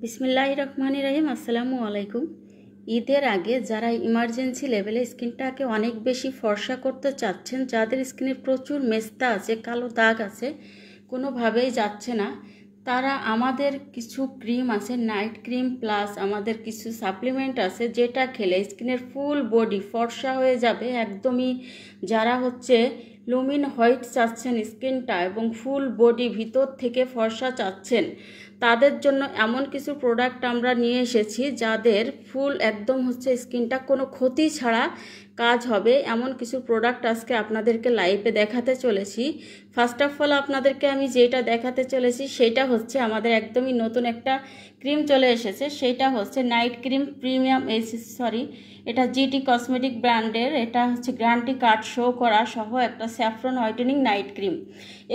বিসমিল্লাহির রহমানির রহিম। আসসালামু আলাইকুম। ঈদের আগে যারা ইমার্জেন্সি লেভেলে স্কিনটাকে অনেক বেশি ফর্সা করতে চাচ্ছেন, যাদের স্কিনে প্রচুর মেস্তা আছে, কালো দাগ আছে, কোনোভাবেই যাচ্ছে না, তারা আমাদের কিছু ক্রিম আছে, নাইট ক্রিম প্লাস আমাদের কিছু সাপ্লিমেন্ট আছে, যেটা খেলে স্কিনের ফুল বডি ফর্সা হয়ে যাবে একদমই। যারা লুমিন হোয়াইট চাচ্ছেন স্কিনটা এবং ফুল বডি ভিতর থেকে ফর্সা চাচ্ছেন, তাদের জন্য এমন কিছু প্রোডাক্ট আমরা নিয়ে এসেছি যাদের ফুল একদম স্কিনটা কোনো ক্ষতি ছাড়া কাজ হবে, এমন কিছু প্রোডাক্ট আজকে আপনাদেরকে লাইভে দেখাতে চলেছি। ফার্স্ট অফ অল আপনাদেরকে আমি যেটা দেখাতে চলেছি সেটা আমাদের একদমই নতুন একটা ক্রিম চলে এসেছে। সেটা নাইট ক্রিম প্রিমিয়াম এটা জিটি কসমেটিক ব্র্যান্ডের। এটা গ্যারান্টি কার্ড শো করা সহ একটা স্যাফরন হোয়াইটেনিং নাইট ক্রিম।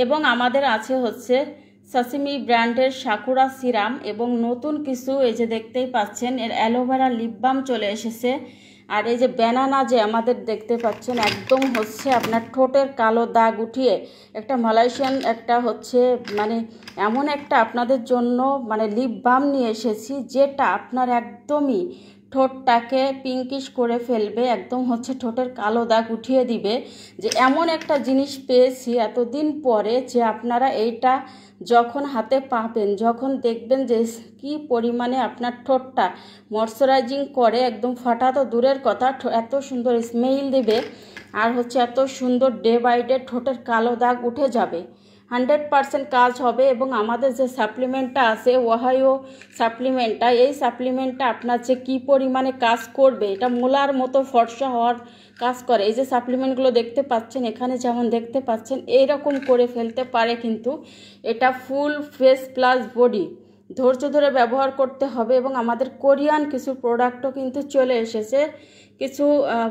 এবং আমাদের আছে সাসিমি ব্র্যান্ডের সাকুরা সিরাম এবং নতুন কিছু এই যে দেখতেই পাচ্ছেন এর অ্যালোভেরা লিপ বাম চলে এসেছে। আর এই যে ব্যানানা যে আমাদের দেখতে পাচ্ছেন একদম আপনার ঠোঁটের কালো দাগ উঠিয়ে একটা মালয়েশিয়ান একটা মানে এমন একটা আপনাদের জন্য মানে লিপ বাম নিয়ে এসেছি, যেটা আপনার একদমই ঠোঁটটাকে পিঙ্কিশ করে ফেলবে, একদম ঠোঁটের কালো দাগ উঠিয়ে দিবে। যে এমন একটা জিনিস পেয়েছি এতদিন পরে, যে আপনারা এইটা যখন হাতে পাবেন, যখন দেখবেন যে কি পরিমাণে আপনার ঠোঁটটা ময়শ্চারাইজিং করে, একদম ফাটা তো দূরের কথা, এত সুন্দর স্মেল দিবে আর এত সুন্দর ডে বাই ডে ঠোঁটের কালো দাগ উঠে যাবে। 100% কাজ হবে। এবং আমাদের যে সাপ্লিমেন্টটা আছে ওহাইও সাপ্লিমেন্টটা, এই সাপ্লিমেন্টটা আপনার যে কী পরিমাণে কাজ করবে, এটা মোলার মতো ফর্সা হওয়ার কাজ করে। এই যে সাপ্লিমেন্টগুলো দেখতে পাচ্ছেন এখানে, যেমন দেখতে পাচ্ছেন এইরকম করে ফেলতে পারে, কিন্তু এটা ফুল ফেস প্লাস বডি ধৈর্য ধরে ব্যবহার করতে হবে। এবং আমাদের কোরিয়ান কিছু প্রোডাক্টও কিন্তু চলে এসেছে, কিছু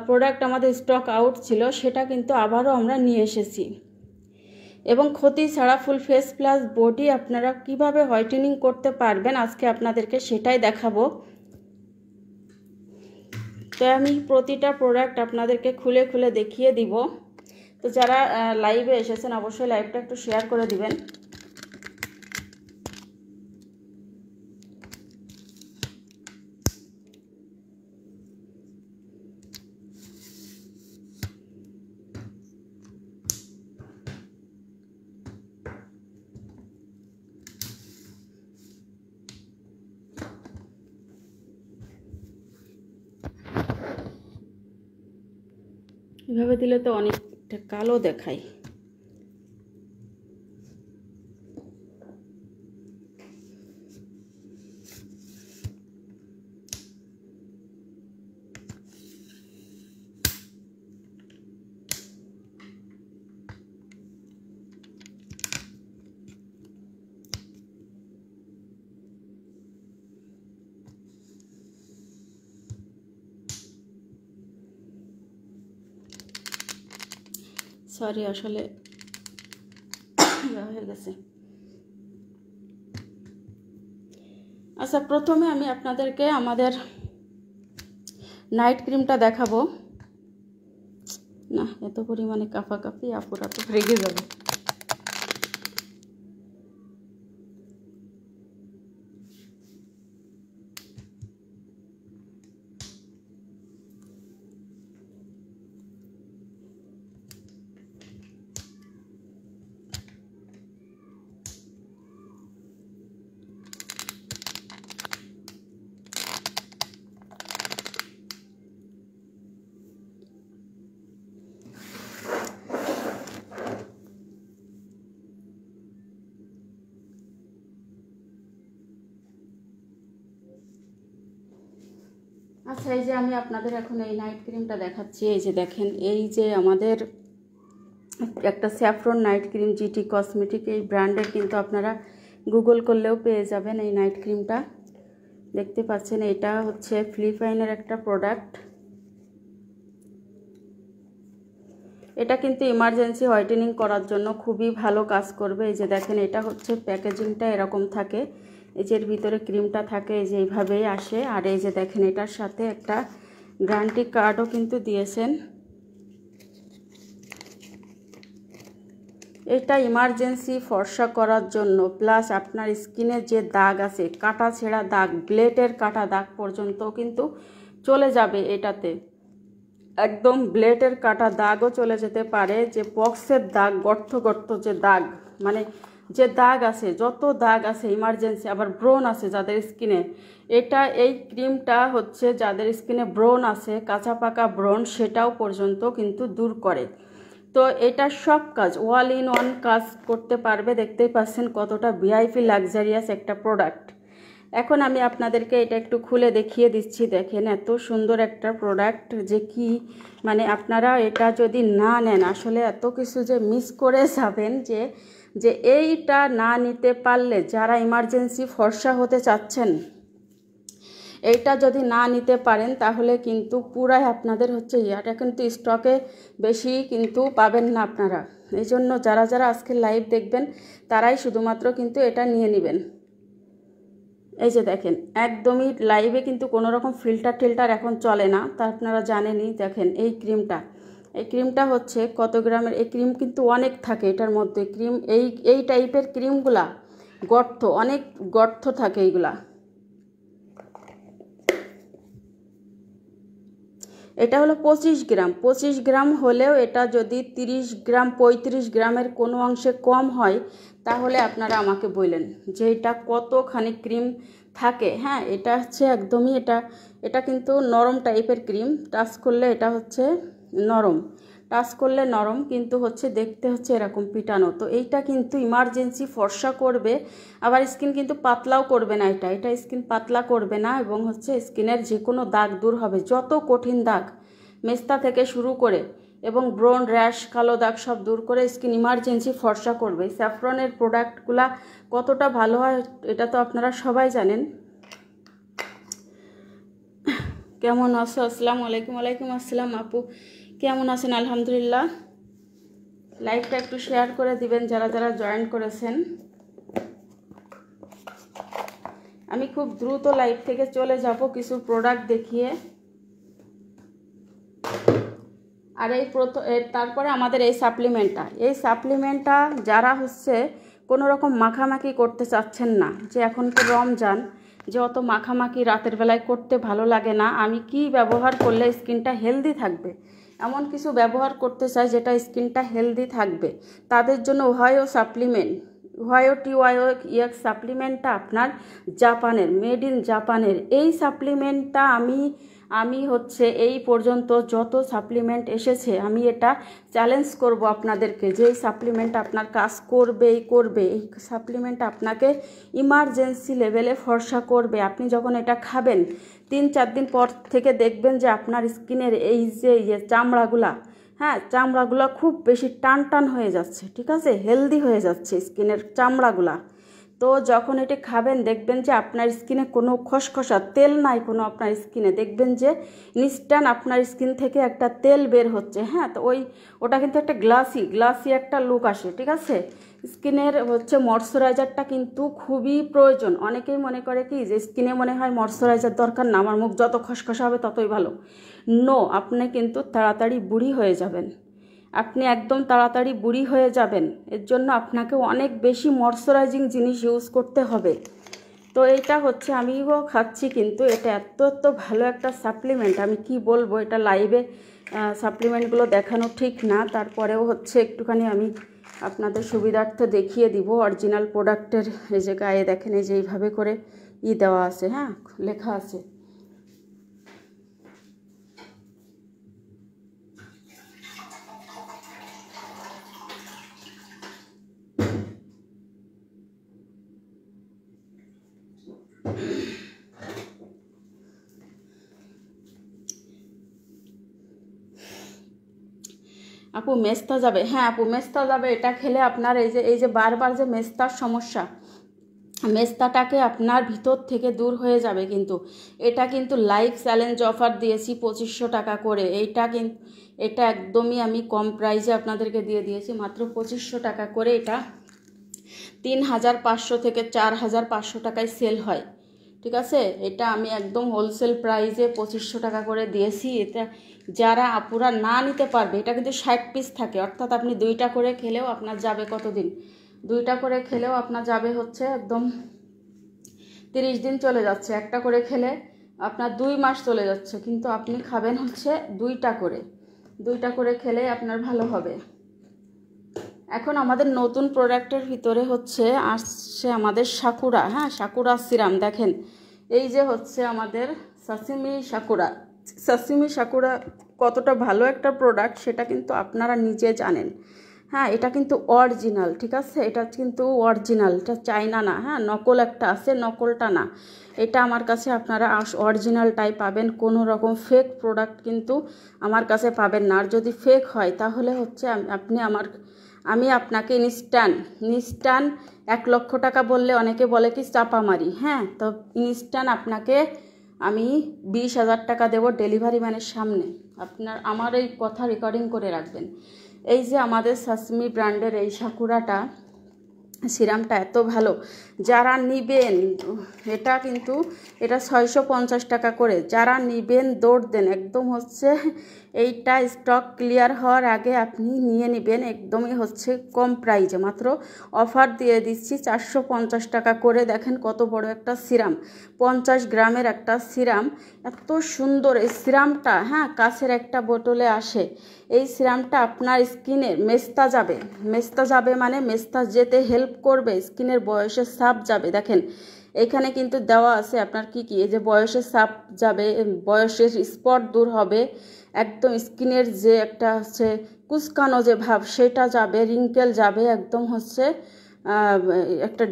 প্রোডাক্ট আমাদের স্টক আউট ছিল, সেটা কিন্তু আবারও আমরা নিয়ে এসেছি। এবং ক্ষতি ছাড়া ফুল ফেস প্লাস বডি আপনারা কিভাবে হোয়াইটেনিং করতে পারবেন আজকে আপনাদেরকে সেটাই দেখাবো। তো আমি প্রতিটা প্রোডাক্ট আপনাদেরকে খুলে খুলে দেখিয়ে দিব। তো যারা লাইভে এসেছেন অবশ্যই লাইভটা একটু শেয়ার করে দিবেন। এভাবে দিলে তো অনেকটা কালো দেখায়। সরি, আসলে হয়ে গেছে। আচ্ছা, প্রথমে আমি আপনাদেরকে আমাদের নাইট ক্রিমটা দেখাবো। না, এত পরিমাণে কাঁপাকাঁপি আপুরা তো রেগে যাবে। আচ্ছা, এই যে আমি আপনাদের এখন এই নাইট ক্রিমটা দেখাচ্ছি। এই যে দেখেন, এই যে আমাদের একটা saffron night cream GT cosmetic, এই ব্র্যান্ডের, কিন্তু আপনারা গুগল করলেও পেয়ে যাবেন এই নাইট ক্রিমটা। দেখতে পাচ্ছেন এটা ফিলিপাইনের একটা প্রোডাক্ট। এটা কিন্তু ইমার্জেন্সি হোয়াইটেনিং করার জন্য খুবই ভালো কাজ করবে। এই যে দেখেন, এটা প্যাকেজিংটা এরকম থাকে, এই যে এর ভিতরে ক্রিমটা থাকে, এই যে এইভাবেই আসে। আর এই যে দেখেন, এটার সাথে একটা গ্যারান্টি কার্ডও কিন্তু দিয়েছেন। এটা ইমার্জেন্সি ফর্সা করার জন্য, প্লাস আপনার স্কিনে যে দাগ আছে, কাটা ছেঁড়া দাগ, ব্লেডের কাটা দাগ পর্যন্ত কিন্তু চলে যাবে এটাতে। একদম ব্লেডের কাটা দাগও চলে যেতে পারে, যে বক্সের দাগ, গর্ত গর্ত যে দাগ, মানে যে দাগ আছে, যত দাগ আছে ইমার্জেন্সি, আবার ব্রণ আছে যাদের স্কিনে, এই ক্রিমটা হচ্ছে যাদের স্কিনে ব্রণ আছে, কাঁচা পাকা ব্রণ, সেটাও পর্যন্ত কিন্তু দূর করে। তো এটা সব কাজ অল ইন ওয়ান কাজ করতে পারবে। দেখতেই পাচ্ছেন কতটা ভিআইপি লাক্সারিয়াস একটা প্রোডাক্ট। এখন আমি আপনাদেরকে এটা একটু খুলে দেখিয়ে দিচ্ছি। দেখেন এত সুন্দর একটা প্রোডাক্ট, যে কি মানে আপনারা এটা যদি না নেন আসলে এত কিছু যে মিস করে যাবেন, যে এইটা না নিতে পারলে, যারা ইমার্জেন্সি ফর্সা হতে চাচ্ছেন, এইটা যদি না নিতে পারেন তাহলে কিন্তু পুরাই আপনাদের হচ্ছে এটা কিন্তু স্টকে বেশি কিন্তু পাবেন না আপনারা। এই জন্য যারা যারা আজকে লাইভ দেখবেন তারাই শুধুমাত্র কিন্তু এটা নিয়ে নেবেন। এই যে দেখেন একদমই লাইভে কিন্তু কোনো রকম ফিল্টার এখন চলে না, তা আপনারা জানেনই। দেখেন এই ক্রিমটা হচ্ছে কত গ্রামের, এই ক্রিম কিন্তু অনেক থাকে এটার মধ্যে। ক্রিম এই টাইপের ক্রিমগুলা অনেক গর্ত থাকে এইগুলা। এটা হলো 25 গ্রাম হলেও এটা যদি 30 গ্রাম 35 গ্রামের কোনো অংশে কম হয় তাহলে আপনারা আমাকে বললেন যে এটা কতখানি ক্রিম থাকে। হ্যাঁ, এটা হচ্ছে একদমই এটা কিন্তু নরম টাইপের ক্রিম। টাচ করলে এটা হচ্ছে নরম, কিন্তু হচ্ছে দেখতে হচ্ছে এরকম পিটানো। তো এইটা কিন্তু ইমার্জেন্সি ফর্সা করবে, আবার স্কিন কিন্তু পাতলাও করবে না। এটা স্কিন পাতলা করবে না, এবং হচ্ছে স্কিনের যে কোনো দাগ দূর হবে, যত কঠিন দাগ মেস্তা থেকে শুরু করে, এবং ব্রণ, র্যাশ, কালো দাগ সব দূর করে স্কিন ইমার্জেন্সি ফর্সা করবে। স্যাফরনের প্রোডাক্টগুলা কতটা ভালো হয় এটা তো আপনারা সবাই জানেন। কেমন আছো? আসসালামু আলাইকুম। ওয়ালাইকুম আসসালাম আপু, কেমন আছেন? আলহামদুলিল্লাহ। লাইভটা একটু শেয়ার করে দিবেন যারা যারা জয়েন করেছেন। আমি খুব দ্রুত লাইভ থেকে চলে যাব কিছু প্রোডাক্ট দেখিয়ে। আর তারপরে আমাদের এই সাপ্লিমেন্টটা যারা হচ্ছে কোনো রকম মাখামাখি করতে চাচ্ছেন না, যে এখন তো রমজান, যে অত মাখামাখি রাতের বেলায় করতে ভালো লাগে না, আমি কি ব্যবহার করলে স্কিনটা হেলদি থাকবে, এমন কিছু ব্যবহার করতে চাই যেটা স্কিনটা হেলদি থাকবে, তাদের জন্য ওহায়ো সাপ্লিমেন্টটা আপনার জাপানের, মেড ইন জাপানের। এই সাপ্লিমেন্টটা আমি হচ্ছে এই পর্যন্ত যত সাপ্লিমেন্ট এসেছে আমি এটা চ্যালেঞ্জ করব আপনাদেরকে, যে এই সাপ্লিমেন্ট আপনার কাজ করবে। এই সাপ্লিমেন্ট আপনাকে ইমার্জেন্সি লেভেলে ফর্সা করবে। আপনি যখন এটা খাবেন 3-4 দিন পর থেকে দেখবেন যে আপনার স্কিনের এই যে চামড়াগুলা খুব বেশি টান হয়ে যাচ্ছে, ঠিক আছে, হেলদি হয়ে যাচ্ছে স্কিনের চামড়াগুলা। তো যখন এটা খাবেন দেখবেন যে আপনার স্কিনে কোনো খসখসা তেল নাই, কোনো আপনার স্কিনে দেখবেন যে ইনস্ট্যান্ট আপনার স্কিন থেকে একটা তেল বের হচ্ছে। হ্যাঁ, তো ওটা কিন্তু একটা গ্লাসি একটা লুক আসে, ঠিক আছে। স্কিনের হচ্ছে ময়শ্চারাইজারটা কিন্তু খুবই প্রয়োজন। অনেকেই মনে করে কি যে স্কিনে মনে হয় ময়শ্চারাইজার দরকার না, আমার মুখ যত খসখসা হবে ততই ভালো। নো, আপনি কিন্তু তাড়াতাড়ি বুড়ি হয়ে যাবেন, আপনি একদম তাড়াতাড়ি বুড়ি হয়ে যাবেন। এর জন্য আপনাকে অনেক বেশি ময়শ্চারাইজিং জিনিস ইউজ করতে হবে। তো এইটা হচ্ছে আমিও খাচ্ছি, কিন্তু এটা এত ভালো একটা সাপ্লিমেন্ট, আমি কি বলবো। এটা লাইভে সাপ্লিমেন্টগুলো দেখানো ঠিক না, তারপরেও হচ্ছে একটুখানি আমি আপনাদের সুবিধার্থে দেখিয়ে দিব। অরিজিনাল প্রোডাক্টের এই যে গায়ে দেখেন, এই যে এইভাবে করে দেওয়া আছে, হ্যাঁ, লেখা আছে। আপু মেস্তা যাবে? হ্যাঁ আপু, মেস্তা যাবে। এটা খেলে আপনার এই যে বারবার যে মেস্তার সমস্যা, মেস্তাটাকে আপনার ভিতর থেকে দূর হয়ে যাবে। কিন্তু এটা কিন্তু লাইভ চ্যালেঞ্জ অফার দিয়েছি 2500 টাকা করে। এটা একদমই আমি কম প্রাইসে আপনাদেরকে দিয়ে দিয়েছি, মাত্র 2500 টাকা করে। এটা 3500 থেকে 4500 টাকায় সেল হয়, ঠিক আছে। এটা আমি একদম হোলসেল প্রাইসে 2500 টাকা করে দিয়েছি। এটা যারা আপুরা না নিতে পারবে, এটা কিন্তু 60 পিস থাকে, অর্থাৎ আপনি 2টা করে খেলেও আপনার যাবে কতদিন, 2টা করে খেলেও আপনার যাবে হচ্ছে একদম 30 দিন চলে যাচ্ছে। একটা করে খেলে আপনার 2 মাস চলে যাচ্ছে, কিন্তু আপনি খাবেন হচ্ছে 2টা করে খেলে আপনার ভালো হবে। এখন আমাদের নতুন প্রোডাক্টের ভিতরে হচ্ছে আসছে আমাদের সাকুরা, হ্যাঁ সাকুরা সিরাম। দেখেন এই যে হচ্ছে আমাদের সাসিমি সাকুরা কতটা ভালো একটা প্রোডাক্ট সেটা কিন্তু আপনারা নিজে জানেন। হ্যাঁ এটা কিন্তু অরিজিনাল, ঠিক আছে, এটা কিন্তু অরিজিনাল, এটা চাইনা না, হ্যাঁ নকল একটা আছে, নকলটা না, এটা আমার কাছে আপনারা অরিজিনালটাই পাবেন। কোনো রকম ফেক প্রোডাক্ট কিন্তু আমার কাছে পাবেন না। আর যদি ফেক হয় তাহলে হচ্ছে আমি আপনাকে ইনস্ট্যান্ট 1 লক্ষ টাকা বললে অনেকে বলে কি চাপামারি, হ্যাঁ তো ইনস্ট্যান্ট আপনাকে আমি 20,000 টাকা দেবো ডেলিভারি ম্যানের সামনে। আমার এই কথা রেকর্ডিং করে রাখবেন। এই যে আমাদের সাসমি ব্র্যান্ডের এই সাকুরাটা সিরামটা এত ভালো, যারা নিবেন এটা 650 টাকা করে, যারা নিবেন দৌড় দেন একদম হচ্ছে এইটা স্টক ক্লিয়ার হওয়ার আগে আপনি নিয়ে নেবেন, একদমই হচ্ছে কম প্রাইজে, মাত্র অফার দিয়ে দিচ্ছি 450 টাকা করে। দেখেন কত বড় একটা সিরাম, 50 গ্রামের একটা সিরাম, এত সুন্দর এই সিরামটা, হ্যাঁ কাছের একটা বোতলে আসে। এই সিরামটা আপনার স্কিনের মেস্তা যাবে মানে মেস্তা যেতে হেল্প করবে, স্কিনের বয়সের ছাপ যাবে। দেখেন এখানে কিন্তু দেওয়া আছে আপনার কি এই যে বয়সের ছাপ যাবে, বয়সের স্পট দূর হবে, একদম স্কিনের যে একটা হচ্ছে কুচকানো যে ভাব সেটা যাবে, রিঙ্কেল যাবে, একদম হচ্ছে একটা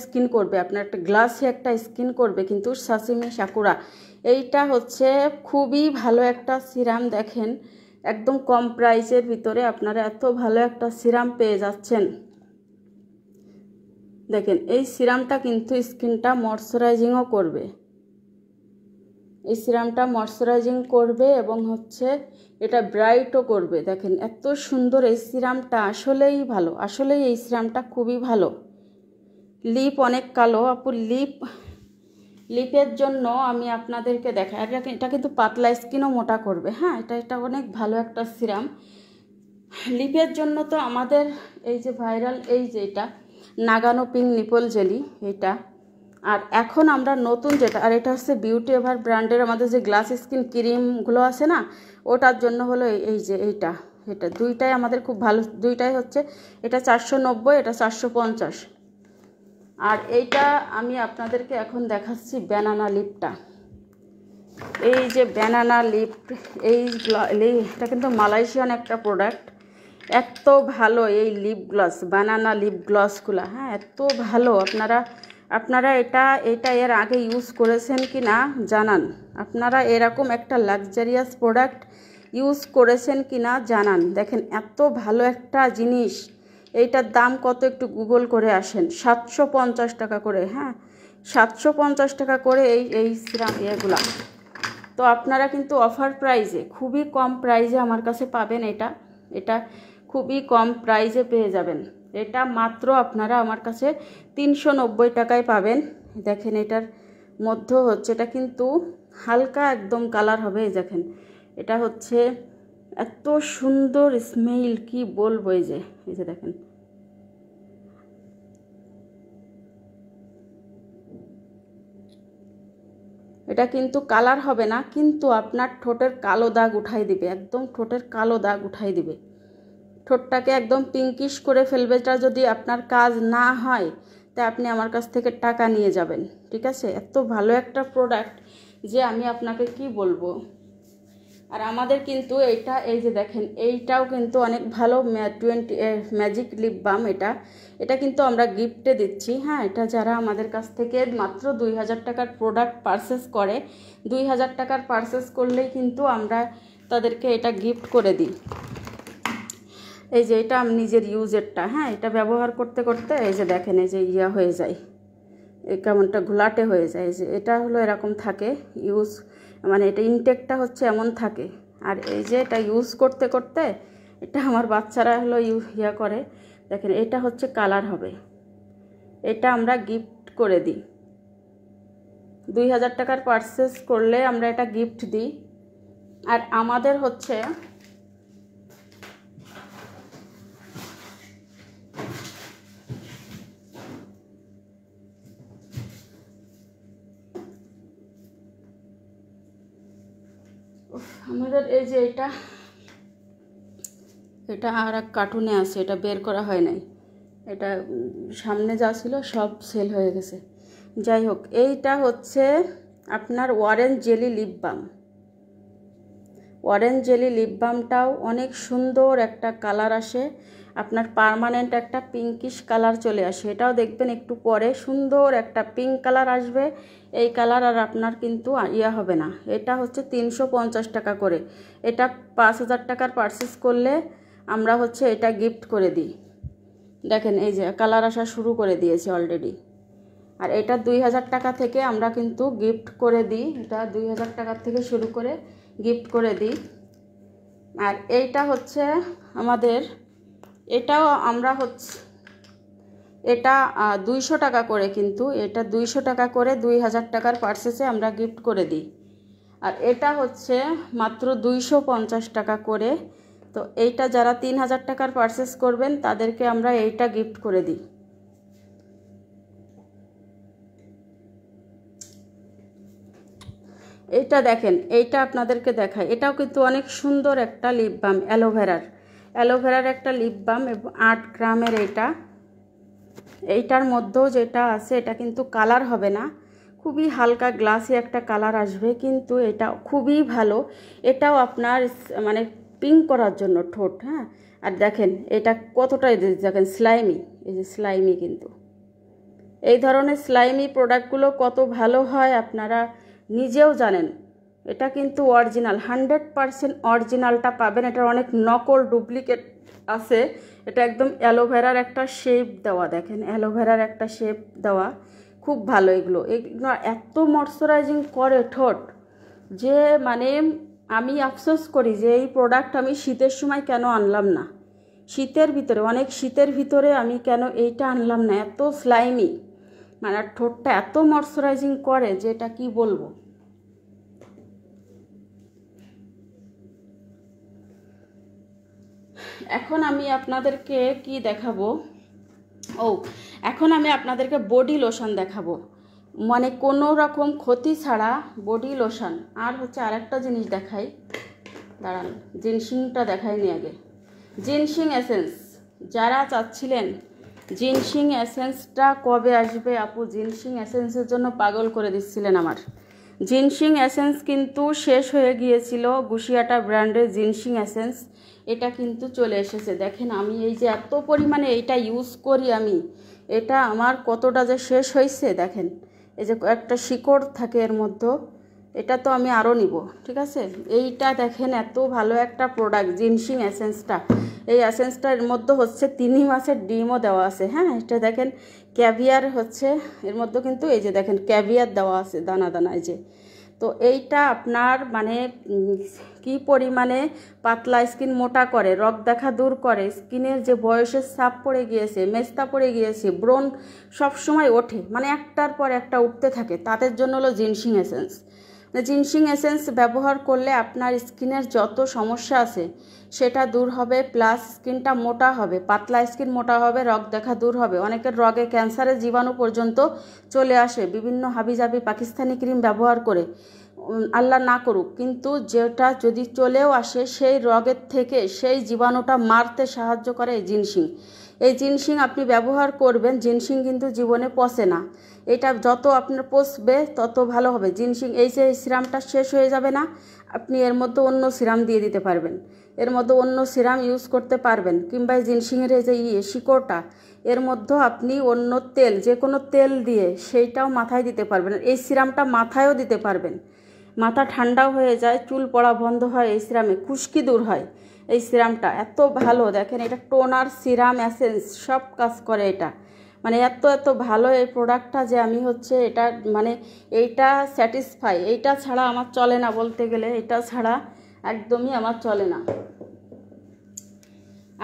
স্কিন করবে, আপনার একটা গ্লাসি একটা স্কিন করবে কিন্তু সাসিমি সাকুরা। এইটা হচ্ছে খুবই ভালো একটা সিরাম। দেখেন একদম কম প্রাইসের ভিতরে আপনারা এত ভালো একটা সিরাম পেয়ে যাচ্ছেন। দেখেন এই সিরামটা কিন্তু স্কিনটা ময়শ্চারাইজিংও করবে, এই সিরামটা ময়শ্চারাইজিং করবে এবং হচ্ছে এটা ব্রাইটও করবে। দেখেন এত সুন্দর এই সিরামটা, আসলেই ভালো, আসলেই এই সিরামটা খুবই ভালো। লিপ অনেক কালো আপু, লিপের জন্য আমি আপনাদেরকে দেখাই, এটা কিন্তু পাতলা স্কিনও মোটা করবে, হ্যাঁ এটা অনেক ভালো একটা সিরাম। লিপের জন্য তো আমাদের এই যে ভাইরাল এই যে এটা নাগানো পিঙ্ক নিপল জেলি, এটা আর এখন আমরা নতুন যেটা, আর এটা হচ্ছে বিউটি এভার ব্র্যান্ডের আমাদের যে গ্লাস স্কিন ক্রিমগুলো আছে না, ওটার জন্য হলো এই যে এটা দুইটাই আমাদের খুব ভালো, দুইটাই হচ্ছে এটা 490, এটা 450। আর এইটা আমি আপনাদেরকে এখন দেখাচ্ছি ব্যানানা লিপটা। এই যে ব্যানানা লিপ, এটা কিন্তু মালয়েশিয়ান একটা প্রোডাক্ট, এত ভালো এই লিপ গ্লস, বানানা লিপ গ্লসগুলো, হ্যাঁ এত ভালো। আপনারা এটা এর আগে ইউজ করেছেন কি না জানান, আপনারা এরকম একটা লাক্সারিয়াস প্রোডাক্ট ইউজ করেছেন কি না জানান। দেখেন এত ভালো একটা জিনিস, এইটার দাম কত একটু গুগল করে আসেন, 750 টাকা করে, হ্যাঁ 750 টাকা করে এই সিরাম এগুলা। তো আপনারা কিন্তু অফার প্রাইজে, খুবই কম প্রাইজে আমার কাছে পাবেন, এটা খুবই কম প্রাইজে পেয়ে যাবেন। এটা মাত্র আপনারা আমার কাছে 390 টাকায় পাবেন। দেখেন এটার মধ্যে হচ্ছে, এটা কিন্তু হালকা একদম কালার হবে, দেখেন এটা হচ্ছে এত সুন্দর স্মেল কি বলবো। এই যে দেখেন এটা কিন্তু কালার হবে না, কিন্তু আপনার ঠোঁটের কালো দাগ উঠাই দিবে, একদম ঠোঁটের কালো দাগ উঠাই দিবে, ঠোঁটটাকে একদম পিঙ্কিশ করে ফেলবে। এটা যদি আপনার কাজ না হয় তাই আপনি আমার কাছ থেকে টাকা নিয়ে যাবেন, ঠিক আছে। এত ভালো একটা প্রোডাক্ট যে আমি আপনাকে কি বলবো। আর আমাদের কিন্তু এই যে দেখেন এইটাও কিন্তু অনেক ভালো, ম্যাজিক লিপ বাম, এটা কিন্তু আমরা গিফটে দিচ্ছি, হ্যাঁ এটা যারা আমাদের কাছ থেকে মাত্র 2000 টাকার প্রোডাক্ট পারচেস করে, 2000 টাকার পারচেস করলেই কিন্তু আমরা তাদেরকে এটা গিফট করে দিই। এই যে এটা আমি নিজের ইউজেরটা, হ্যাঁ এটা ব্যবহার করতে করতে এই যে দেখেন এই যে হয়ে যায়, এই কেমনটা ঘোলাটে হয়ে যায়। যে এটা হলো এরকম থাকে ইউজ, মানে এটা ইনটেকটা হচ্ছে এমন থাকে। আর এই যে এটা ইউজ করতে করতে এটা আমার বাচ্চারা হলো করে, দেখেন এটা হচ্ছে কালার হবে, এটা আমরা গিফট করে দিই। 2000 টাকার পারচেস করলে আমরা এটা গিফট দিই। আর আমাদের হচ্ছে আমাদের এই যে এটা আর এক কার্টুনে আছে, এটা বের করা হয় নাই, এটা সামনে যা ছিল সব সেল হয়ে গেছে। যাই হোক, এইটা হচ্ছে আপনার orange jelly lip balm. Orange jelly lip বামটাও অনেক সুন্দর একটা কালার আসে, আপনার পার্মানেন্ট একটা পিঙ্কিশ কালার চলে আসে। এটাও দেখবেন একটু পরে সুন্দর একটা পিঙ্ক কালার আসবে। এই কালার আর আপনার কিন্তু হবে না। এটা হচ্ছে 350 টাকা করে। এটা 5000 টাকার পারচেস করলে আমরা হচ্ছে এটা গিফট করে দিই। দেখেন এই যে কালার আসা শুরু করে দিয়েছে অলরেডি। আর এটা 2000 টাকা থেকে আমরা কিন্তু গিফট করে দিই। এটা 2000 টাকার থেকে শুরু করে গিফট করে দিই। আর এইটা হচ্ছে আমাদের, এটাও আমরা হচ্ছে এটা 200 টাকা করে, কিন্তু এটা 200 টাকা করে 2000 টাকার পারচেসে আমরা গিফট করে দিই। আর এটা হচ্ছে মাত্র 250 টাকা করে। তো এইটা যারা 3000 টাকার পারচেস করবেন তাদেরকে আমরা এইটা গিফট করে দিই। এইটা দেখেন, এইটা আপনাদেরকে দেখায়, এটাও কিন্তু অনেক সুন্দর একটা লিপ বাম, অ্যালোভেরার একটা লিপ বাম এবং 8 গ্রামের। এইটার মধ্যেও যেটা আছে এটা কিন্তু কালার হবে না, খুবই হালকা গ্লাসি একটা কালার আসবে, কিন্তু এটা খুবই ভালো। এটাও আপনার মানে পিঙ্ক করার জন্য ঠোঁট, হ্যাঁ। আর দেখেন এটা কতটাই দেখেন স্লাইমি, এই যে স্লাইমি, কিন্তু এই ধরনের স্লাইমি প্রোডাক্টগুলো কত ভালো হয় আপনারা নিজেও জানেন। এটা কিন্তু অরিজিনাল, 100% অরিজিনালটা পাবেন। এটা অনেক নকল ডুপ্লিকেট আছে। এটা একদম অ্যালোভেরার একটা শেপ দেওয়া, দেখেন অ্যালোভেরার একটা শেপ দেওয়া, খুব ভালো। এগুলো এত ময়শ্চারাইজিং করে ঠোঁট যে মানে আমি আফসোস করি যে এই প্রোডাক্ট আমি শীতের সময় কেন আনলাম না। শীতের ভিতরে, অনেক শীতের ভিতরে আমি কেন এইটা আনলাম না। এত স্লাইমি, মানে ঠোঁটটা এত ময়শ্চারাইজিং করে যে এটা কি বলবো। এখন আমি আপনাদেরকে কি দেখাবো, এখন আমি আপনাদেরকে বডি লোশন দেখাবো, মানে কোনো রকম ক্ষতি ছাড়া বডি লোশন। আর হচ্ছে আরেকটা জিনিস দেখাই, দাঁড়ান, জিনসিংটা দেখাইনি আগে। জিনসিং এসেন্স যারা চাচ্ছিলেন জিনসিং এসেন্সটা কবে আসবে আপু, জিনসিং এসেন্সের জন্য পাগল করে দিচ্ছিলেন আমার। জিনসিং এসেন্স কিন্তু শেষ হয়ে গিয়েছিল, গুশিয়াটা ব্র্যান্ডের জিনসিং এসেন্স। এটা কিন্তু চলে এসেছে। দেখেন আমি এই যে এত পরিমাণে এইটা ইউজ করি আমি, এটা আমার কতটা যে শেষ হয়েছে দেখেন। এই যে একটা শিকড় থাকে এর মধ্যে, এটা তো আমি আরও নিব, ঠিক আছে। এইটা দেখেন এত ভালো একটা প্রোডাক্ট জিনসিং এসেন্সটা। এই এসেন্সটার মধ্যে হচ্ছে 3 মাসের ডিমও দেওয়া আছে, হ্যাঁ। এটা দেখেন ক্যাভিয়ার হচ্ছে এর মধ্যে, কিন্তু এই যে দেখেন ক্যাভিয়ার দেওয়া আছে দানা দানা, এই যে। তো এইটা আপনার মানে কি পরিমাণে পাতলা স্কিন মোটা করে, রগ দেখা দূর করে, স্কিনের যে বয়সের ছাপ পড়ে গিয়েছে, মেস্তা পড়ে গিয়েছে, ব্রণ সবসময় ওঠে, মানে একটার পর একটা উঠতে থাকে, তাদের জন্য হলো জিনসিং এসেন্স। জিনসিং এসেন্স ব্যবহার করলে আপনার স্কিনের যত সমস্যা আছে সেটা দূর হবে, প্লাস স্কিনটা মোটা হবে, পাতলা স্কিন মোটা হবে, রগ দেখা দূর হবে। অনেকের রগে ক্যান্সারের জীবাণু পর্যন্ত চলে আসে বিভিন্ন হাবিজাবি পাকিস্তানি ক্রিম ব্যবহার করে, আল্লাহ না করুক, কিন্তু যেটা যদি চলেও আসে সেই রগের থেকে সেই জীবাণুটা মারতে সাহায্য করে এই জিনসিং। এই জিনসিং আপনি ব্যবহার করবেন, জিনসিং কিন্তু জীবনে পচে না, এটা যত আপনার পচবে তত ভালো হবে। জিনসিং এই যে সিরামটা শেষ হয়ে যাবে না, আপনি এর মধ্যে অন্য সিরাম দিয়ে দিতে পারবেন, এর মধ্যে অন্য সিরাম ইউজ করতে পারবেন, কিংবা এই জিনসিংয়ের এই যে শিকড়টা, এর মধ্যে আপনি অন্য তেল, যে কোনো তেল দিয়ে সেইটাও মাথায় দিতে পারবেন। এই সিরামটা মাথায়ও দিতে পারবেন, মাথা ঠান্ডাও হয়ে যায়, চুল পড়া বন্ধ হয় এই সিরামে, খুশকি দূর হয়। এই সিরামটা এত ভালো, দেখেন এটা টোনার, সিরাম, এসেন্স সব কাজ করে এটা, মানে এত ভালো এই প্রোডাক্টটা যে আমি হচ্ছে এটা মানে এইটা স্যাটিসফাই, এইটা ছাড়া আমার চলে না বলতে গেলে, এটা ছাড়া একদমই আমার চলে না।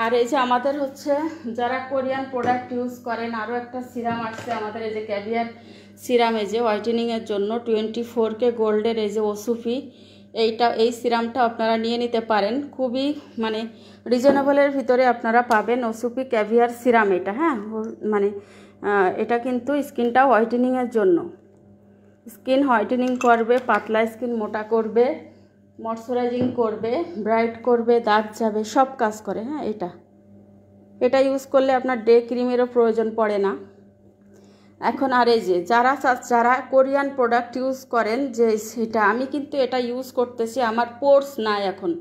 আর এই যে আমাদের হচ্ছে যারা কোরিয়ান প্রোডাক্ট ইউজ করেন, আরও একটা সিরাম আসছে আমাদের, এই যে ক্যাভিয়ার সিরাম, এই যে হোয়াইটেনিংয়ের জন্য 24K গোল্ডের এই যে ওসুফি, এই সিরামটা আপনারা নিয়ে নিতে পারেন। খুবই মানে রিজনেবলের ভিতরে আপনারা পাবেন ওসুফি ক্যাভিয়ার সিরাম এটা। হ্যাঁ, মানে এটা কিন্তু স্কিনটা হোয়াইটেনিংয়ের জন্য, স্কিন হোয়াইটেনিং করবে, পাতলা স্কিন মোটা করবে, ময়শ্চারাইজিং করবে, ব্রাইট করবে, দাগ যাবে, সব কাজ করে। হ্যাঁ, এটা ইউজ করলে আপনার ডে ক্রিমেরও প্রয়োজন পড়ে না। এখন আর এই যে যারা কোরিয়ান প্রোডাক্ট ইউজ করেন, যে সেটা আমি কিন্তু এটা ইউজ করতেছি, আমার পোর্স নাই, এখন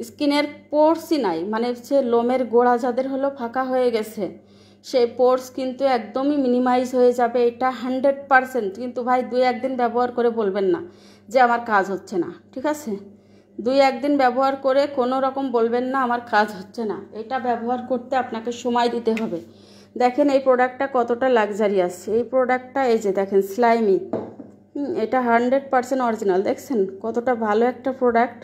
স্কিনের পোর্সই নাই, মানে হচ্ছে লোমের গোড়া যাদের হলো ফাঁকা হয়ে গেছে, সেই পোর্স কিন্তু একদমই মিনিমাইজ হয়ে যাবে এটা 100%। কিন্তু ভাই 2-1 দিন ব্যবহার করে বলবেন না যে আমার কাজ হচ্ছে না, ঠিক আছে? 2-1 দিন ব্যবহার করে কোনো রকম বলবেন না আমার কাজ হচ্ছে না। এটা ব্যবহার করতে আপনাকে সময় দিতে হবে। দেখেন এই প্রোডাক্টটা কতটা লাক্সারিয়াস। এই প্রোডাক্টটা এই যে দেখেন স্লাইমি, এটা 100% অরিজিনাল। দেখছেন কতটা ভালো একটা প্রোডাক্ট।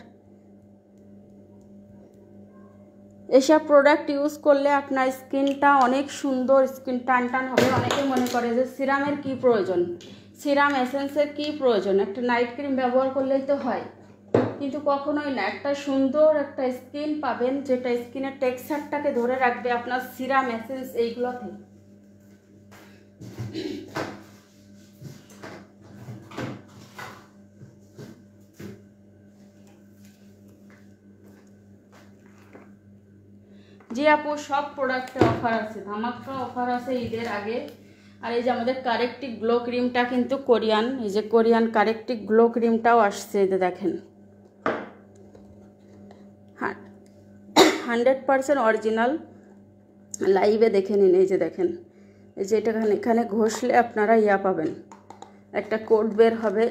এইসব প্রোডাক্ট ইউজ করলে আপনার স্কিনটা অনেক সুন্দর, স্কিন টান টান হবে। অনেকে মনে করে যে সিরামের কি প্রয়োজন, সিরাম এসেন্সের কি প্রয়োজন, একটা নাইট ক্রিম ব্যবহার করলেই তো হয়, কিন্তু কখনোই না। একটা সুন্দর একটা স্কিন পাবেন যেটা স্কিনের টেক্সচারটাকে ধরে রাখবে আপনার সিরাম এসেন্স এইগুলোতে। জি আপু, সব প্রোডাক্টে অফার আছে, ধামাকা অফার আছে ঈদের আগে। আর এই যে আমাদের কারেক্টিভ গ্লো ক্রিমটা কিন্তু কোরিয়ান, এই যে কোরিয়ান কারেক্টিভ গ্লো ক্রিমটাও আসছে, এই যে দেখেন 100% অরিজিনাল। লাইভে দেখে নিন, এই যে দেখেন, এই যে এটা এখানে ঘষলে আপনারা পাবেন, একটা কোড বের হবে।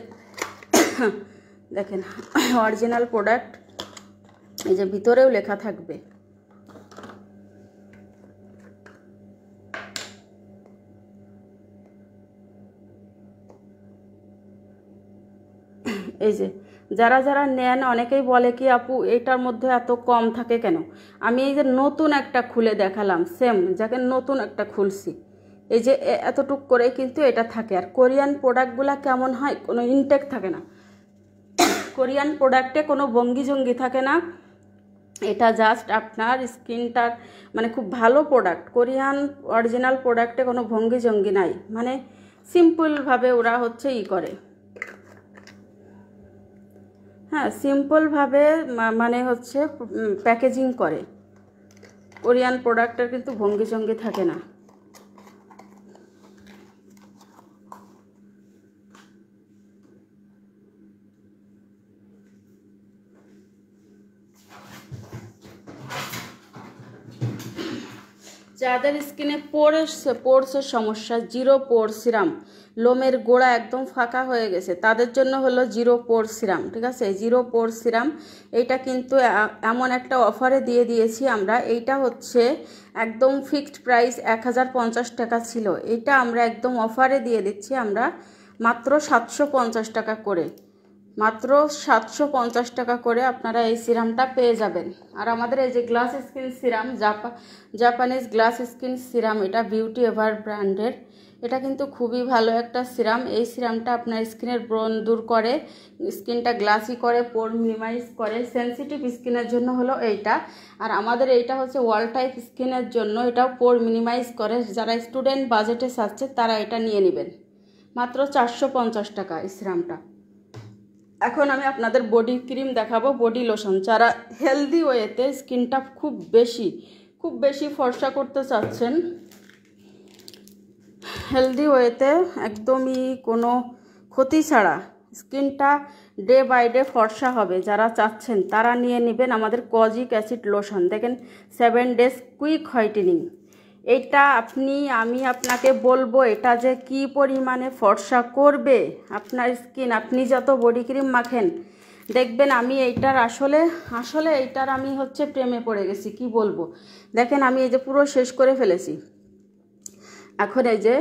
দেখেন অরিজিনাল প্রোডাক্ট, এই যে ভিতরেও লেখা থাকবে। এই যে যারা নেন, অনেকেই বলে কি আপু এটার মধ্যে এত কম থাকে কেন? আমি এই যে নতুন একটা খুলে দেখালাম, সেম যাকে নতুন একটা খুলছি, এই যে এতটুক করে কিন্তু এটা থাকে। আর কোরিয়ান প্রোডাক্টগুলো কেমন হয়, কোনো ইনটেক থাকে না, কোরিয়ান প্রোডাক্টে কোনো ভঙ্গি জঙ্গি থাকে না। এটা জাস্ট আপনার স্কিনটার মানে খুব ভালো প্রোডাক্ট। কোরিয়ান অরিজিনাল প্রোডাক্টে কোনো ভঙ্গি জঙ্গি নাই, মানে সিম্পলভাবে ওরা হচ্ছে করে। হ্যাঁ, সিম্পলভাবে মানে হচ্ছে প্যাকেজিং করে। কোরিয়ান প্রোডাক্টের কিন্তু ভঙ্গি জঙ্গি থাকে না। যাদের স্কিনে পোরসের সমস্যা, জিরো পোর সিরাম, লোমের গোড়া একদম ফাঁকা হয়ে গেছে, তাদের জন্য হলো জিরো পোর সিরাম, ঠিক আছে? জিরো পোর সিরাম এইটা কিন্তু এমন একটা অফারে দিয়ে দিয়েছি আমরা। এইটা হচ্ছে একদম ফিক্সড প্রাইস 1050 টাকা ছিল, এইটা আমরা একদম অফারে দিয়ে দিচ্ছি আমরা মাত্র 750 টাকা করে। মাত্র 750 টাকা করে আপনারা এই সিরামটা পেয়ে যাবেন। আর আমাদের এই যে glass skin serum, Japanese glass skin serum, এটা বিউটি এভার ব্র্যান্ডের। এটা কিন্তু খুবই ভালো একটা সিরাম। এই সিরামটা আপনার স্কিনের ব্রণ দূর করে, স্কিনটা গ্লাসি করে, পোর মিনিমাইজ করে। সেনসিটিভ স্কিনের জন্য হলো এইটা। আর আমাদের এইটা হচ্ছে ওয়াল টাইপ স্কিনের জন্য, এটাও পোর মিনিমাইজ করে। যারা স্টুডেন্ট বাজেটে চাচ্ছে তারা এটা নিয়ে নেবেন, মাত্র 450 টাকা এই সিরামটা। এখন আমি আপনাদের বডি ক্রিম দেখাবো, বডি লোশন। যারা হেলদি ওয়েতে স্কিনটা খুব বেশি ফর্সা করতে চাচ্ছেন, হেলদি ওয়েতে একদমই কোনো ক্ষতি ছাড়া স্কিনটা ডে বাই ডে ফর্সা হবে, যারা চাচ্ছেন তারা নিয়ে নেবেন আমাদের কজিক অ্যাসিড লোশন। দেখেন 7 ডেজ কুইক হোয়াইটেনিং। এটা আমি আপনাকে বলবো এটা যে কি পরিমাণে ফর্সা করবে আপনার স্কিন। আপনি যত বডি ক্রিম মাখেন দেখবেন, আমি এইটার আসলে এইটার আমি হচ্ছে প্রেমে পড়ে গেছি, কি বলবো। দেখেন আমি এই যে পুরো শেষ করে ফেলেছি। এখন এই যে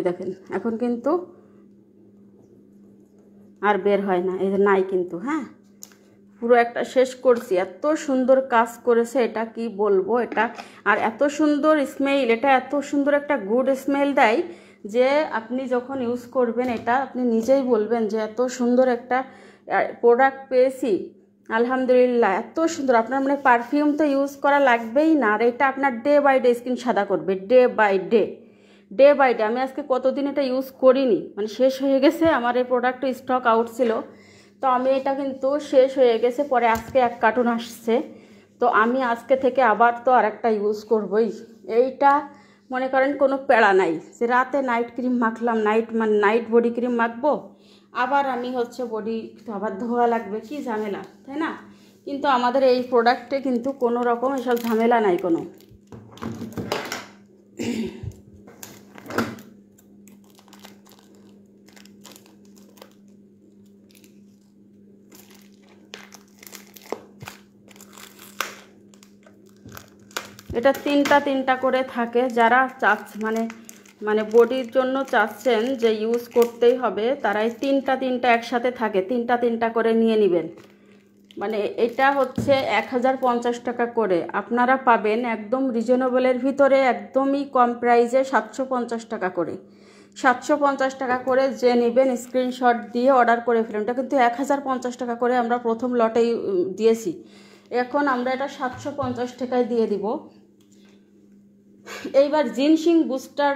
দেখেন, এখন কিন্তু আর বের হয় না, এই যে নাই কিন্তু। হ্যাঁ, পুরো একটা শেষ করছি। এত সুন্দর কাজ করেছে, এটা কি বলবো। এটা আর এত সুন্দর স্মেল, এটা এত সুন্দর একটা গুড স্মেল দেয় যে আপনি যখন ইউজ করবেন এটা আপনি নিজেই বলবেন যে এত সুন্দর একটা প্রোডাক্ট পেয়েছি, আলহামদুলিল্লাহ। এত সুন্দর, আপনার মানে পারফিউম তো ইউজ করা লাগবেই না। আর এটা আপনার ডে বাই ডে স্কিন সাদা করবে, day by day, day by day. আমি আজকে কতদিন এটা ইউজ করিনি, মানে শেষ হয়ে গেছে আমার এই প্রোডাক্টটা, স্টক আউট ছিল। তো আমি এটা কিন্তু শেষ হয়ে গেছে, পরে আজকে 1 কার্টুন আসছে। তো আমি আজকে থেকে আবার তো আরেকটা ইউজ করবই। এইটা মনে করেন কোনো প্যারা নাই যে রাতে নাইট ক্রিম মাখলাম, নাইট বডি ক্রিম মাখবো, আবার আমি হচ্ছে বডি তো আবার ধোয়া লাগবে, কি ঝামেলা, তাই না? কিন্তু আমাদের এই প্রোডাক্টে কিন্তু কোনো রকম এসব ঝামেলা নাই কোনো। এটা তিনটা করে থাকে। যারা চাচ্ছে মানে বডির জন্য চাচ্ছেন যে ইউজ করতেই হবে, তারাই তিনটা একসাথে থাকে, তিনটা করে নিয়ে নেবেন। মানে এটা হচ্ছে 1050 টাকা করে আপনারা পাবেন, একদম রিজনেবলের ভিতরে, একদমই কম প্রাইসে 750 টাকা করে। 750 টাকা করে যে নেবেন স্ক্রিনশট দিয়ে অর্ডার করে ফেলুন। এটা কিন্তু 1050 টাকা করে আমরা প্রথম লটেই দিয়েছি, এখন আমরা এটা 750 টাকায় দিয়ে দিব। এইবার জিনসিং বুস্টার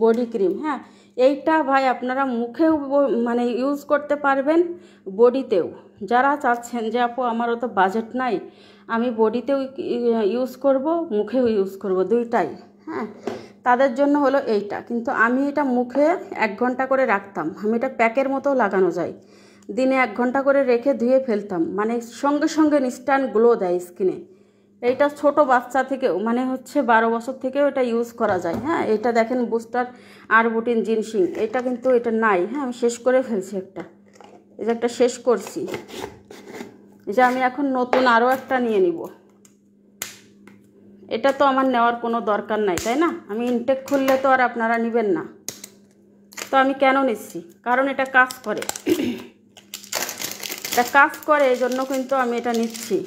বডি ক্রিম, হ্যাঁ, এইটা ভাই আপনারা মুখেও মানে ইউজ করতে পারবেন, বডিতেও। যারা চাচ্ছেন যে আপু আমারও তো বাজেট নাই, আমি বডিতেও ইউজ করব, মুখেও ইউজ করব, দুইটাই, হ্যাঁ, তাদের জন্য হলো এইটা। কিন্তু আমি এটা মুখে 1 ঘন্টা করে রাখতাম, আমি এটা প্যাকের মতো লাগানো যায়, দিনে 1 ঘন্টা করে রেখে ধুয়ে ফেলতাম, মানে সঙ্গে সঙ্গে ইনস্ট্যান্ট গ্লো দেয় স্কিনে। এইটা ছোট বাচ্চা থেকেও, মানে হচ্ছে 12 বছর থেকেও এটা ইউজ করা যায়, হ্যাঁ। এটা দেখেন বুস্টার আরবুটিন জিনসিং, এটা কিন্তু এটা নাই, হ্যাঁ, আমি শেষ করে ফেলছি একটা, এই যে একটা শেষ করছি, এই যে আমি এখন নতুন আরও একটা নিয়ে নিব। এটা তো আমার নেওয়ার কোনো দরকার নাই, তাই না? আমি ইনটেক খুললে তো আর আপনারা নেবেন না, তো আমি কেন নিচ্ছি? কারণ এটা কাজ করে, এটা কাজ করে, এই জন্য কিন্তু আমি এটা নিচ্ছি।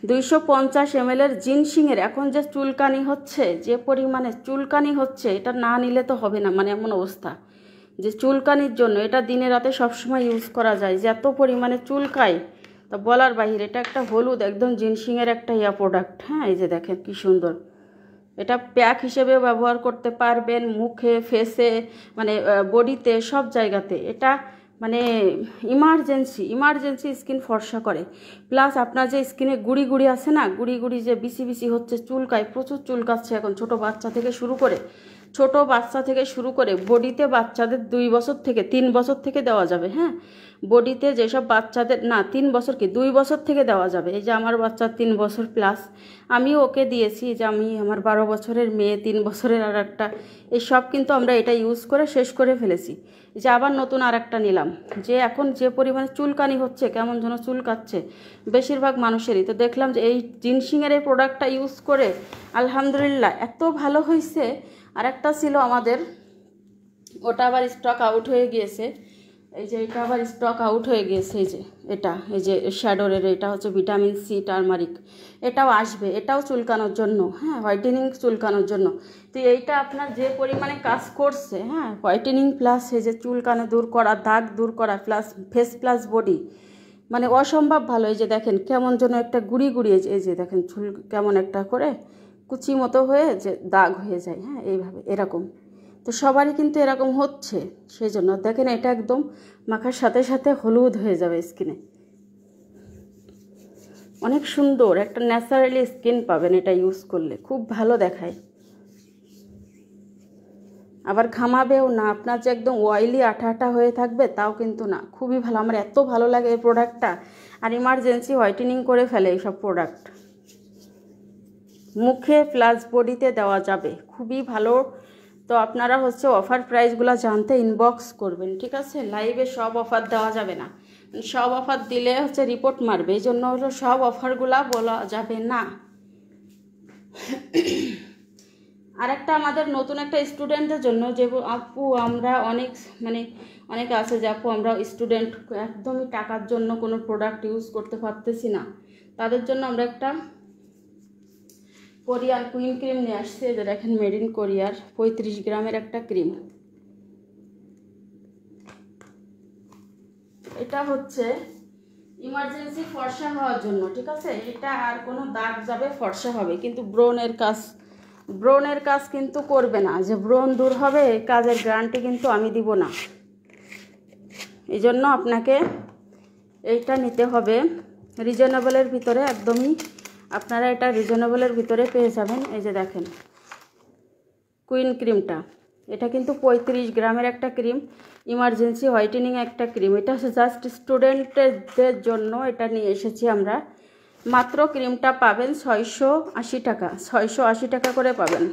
250 ml জিনসিংয়ের এখন যে চুলকানি হচ্ছে, যে পরিমাণে চুলকানি হচ্ছে, এটা না নিলে তো হবে না, মানে এমন অবস্থা যে চুলকানির জন্য এটা দিনে রাতে সবসময় ইউজ করা যায়, যে এত পরিমাণে চুলকায় তা বলার বাহিরে। এটা একটা হলুদ একদম জিনসিংয়ের একটা প্রোডাক্ট, হ্যাঁ, এই যে দেখেন কি সুন্দর। এটা প্যাক হিসেবে ব্যবহার করতে পারবেন, মুখে, ফেসে, মানে বডিতে, সব জায়গাতে। এটা মানে ইমার্জেন্সি স্কিন ফর্সা করে। প্লাস আপনার যে স্কিনে গুড়ি আছে না, গুড়ি যে বিসি হচ্ছে, চুলকায়, প্রচুর চুলকাচ্ছে এখন, ছোট বাচ্চা থেকে শুরু করে বডিতে বাচ্চাদের 2 বছর থেকে 3 বছর থেকে দেওয়া যাবে, হ্যাঁ। বডিতে যেসব বাচ্চাদের, না 3 বছর কি 2 বছর থেকে দেওয়া যাবে। এই যে আমার বাচ্চা 3 বছর প্লাস, আমি ওকে দিয়েছি, যে আমি আমার 12 বছরের মেয়ে, 3 বছরের আর একটা, এই সব কিন্তু আমরা এটা ইউজ করে শেষ করে ফেলেছি। যে আবার নতুন আর একটা নিলাম, যে এখন যে পরিমাণে চুলকানি হচ্ছে, কেমন যেন চুলকাচ্ছে বেশিরভাগ মানুষেরই। তো দেখলাম যে এই জিনসিংয়ের এই প্রোডাক্টটা ইউজ করে আলহামদুলিল্লাহ এত ভালো হয়েছে। আর একটা ছিল আমাদের, ওটা আবার স্টক আউট হয়ে গিয়েছে। এই যে এটা আবার স্টক আউট হয়ে গিয়েছে, এই যে শ্যাডোরের, এটা হচ্ছে ভিটামিন সি টারমারিক, এটাও আসবে, এটাও চুলকানোর জন্য, হ্যাঁ, হোয়াইটেনিং চুলকানোর জন্য। তো এইটা আপনার যে পরিমাণে কাজ করছে, হ্যাঁ, হোয়াইটেনিং প্লাস এই যে চুলকানো দূর করা, দাগ দূর করা, প্লাস ফেস প্লাস বডি, মানে অসম্ভব ভালো। এই যে দেখেন কেমন যেন একটা গুড়ি এই যে দেখেন চুল কেমন একটা করে কুচি মতো হয়ে যে দাগ হয়ে যায়, হ্যাঁ, এইভাবে এরকম। তো সবারই কিন্তু এরকম হচ্ছে, সেই জন্য দেখেন এটা একদম মাখার সাথে সাথে হলুদ হয়ে যাবে স্কিনে, অনেক সুন্দর একটা ন্যাচারালি স্কিন পাবেন এটা ইউজ করলে, খুব ভালো দেখায়। আবার ঘামাবেও না, আপনার যে একদম অয়েলি আঠা হয়ে থাকবে তাও কিন্তু না, খুবই ভালো। আমার এত ভালো লাগে এই প্রোডাক্টটা। আর ইমার্জেন্সি হোয়াইটেনিং করে ফেলে এইসব প্রোডাক্ট, মুখে প্লাস বডিতে দেওয়া যাবে, খুবই ভালো। তো আপনারা হচ্ছে অফার প্রাইসগুলো জানতে ইনবক্স করবেন, ঠিক আছে? লাইভে সব অফার দেওয়া যাবে না, সব অফার দিলে হচ্ছে রিপোর্ট মারবে, এই জন্য হলো সব অফারগুলা বলা যাবে না। আর একটা আমাদের নতুন একটা স্টুডেন্টদের জন্য, যে আপু আমরা অনেক আছে যে আপু আমরা স্টুডেন্ট, একদমই টাকার জন্য কোনো প্রোডাক্ট ইউজ করতে পারতেছি না, তাদের জন্য আমরা একটা কোরিয়ার কুইন ক্রিম নিয়ে আসছি। যে দেখেন, মেড ইন কোরিয়ার 35 গ্রামের একটা ক্রিম। এটা হচ্ছে ইমার্জেন্সি ফর্সা হওয়ার জন্য, ঠিক আছে। এটা আর কোনো দাগ যাবে, ফর্সা হবে, কিন্তু ব্রনের কাজ কিন্তু করবে না, যে ব্রণ দূর হবে এই কাজের গ্যারান্টি কিন্তু আমি দিব না। এই জন্য আপনাকে এইটা নিতে হবে রিজনেবলের ভিতরে, একদমই আপনারা এটা রিজনেবলের ভিতরে পেয়ে যাবেন। এই যে দেখেন কুইন ক্রিমটা, এটা কিন্তু 35 গ্রামের একটা ক্রিম, ইমার্জেন্সি হোয়াইটেনিং একটা ক্রিম। এটা জাস্ট স্টুডেন্টদের জন্য এটা নিয়ে এসেছি আমরা। মাত্র ক্রিমটা পাবেন 680 টাকা, 680 টাকা করে পাবেন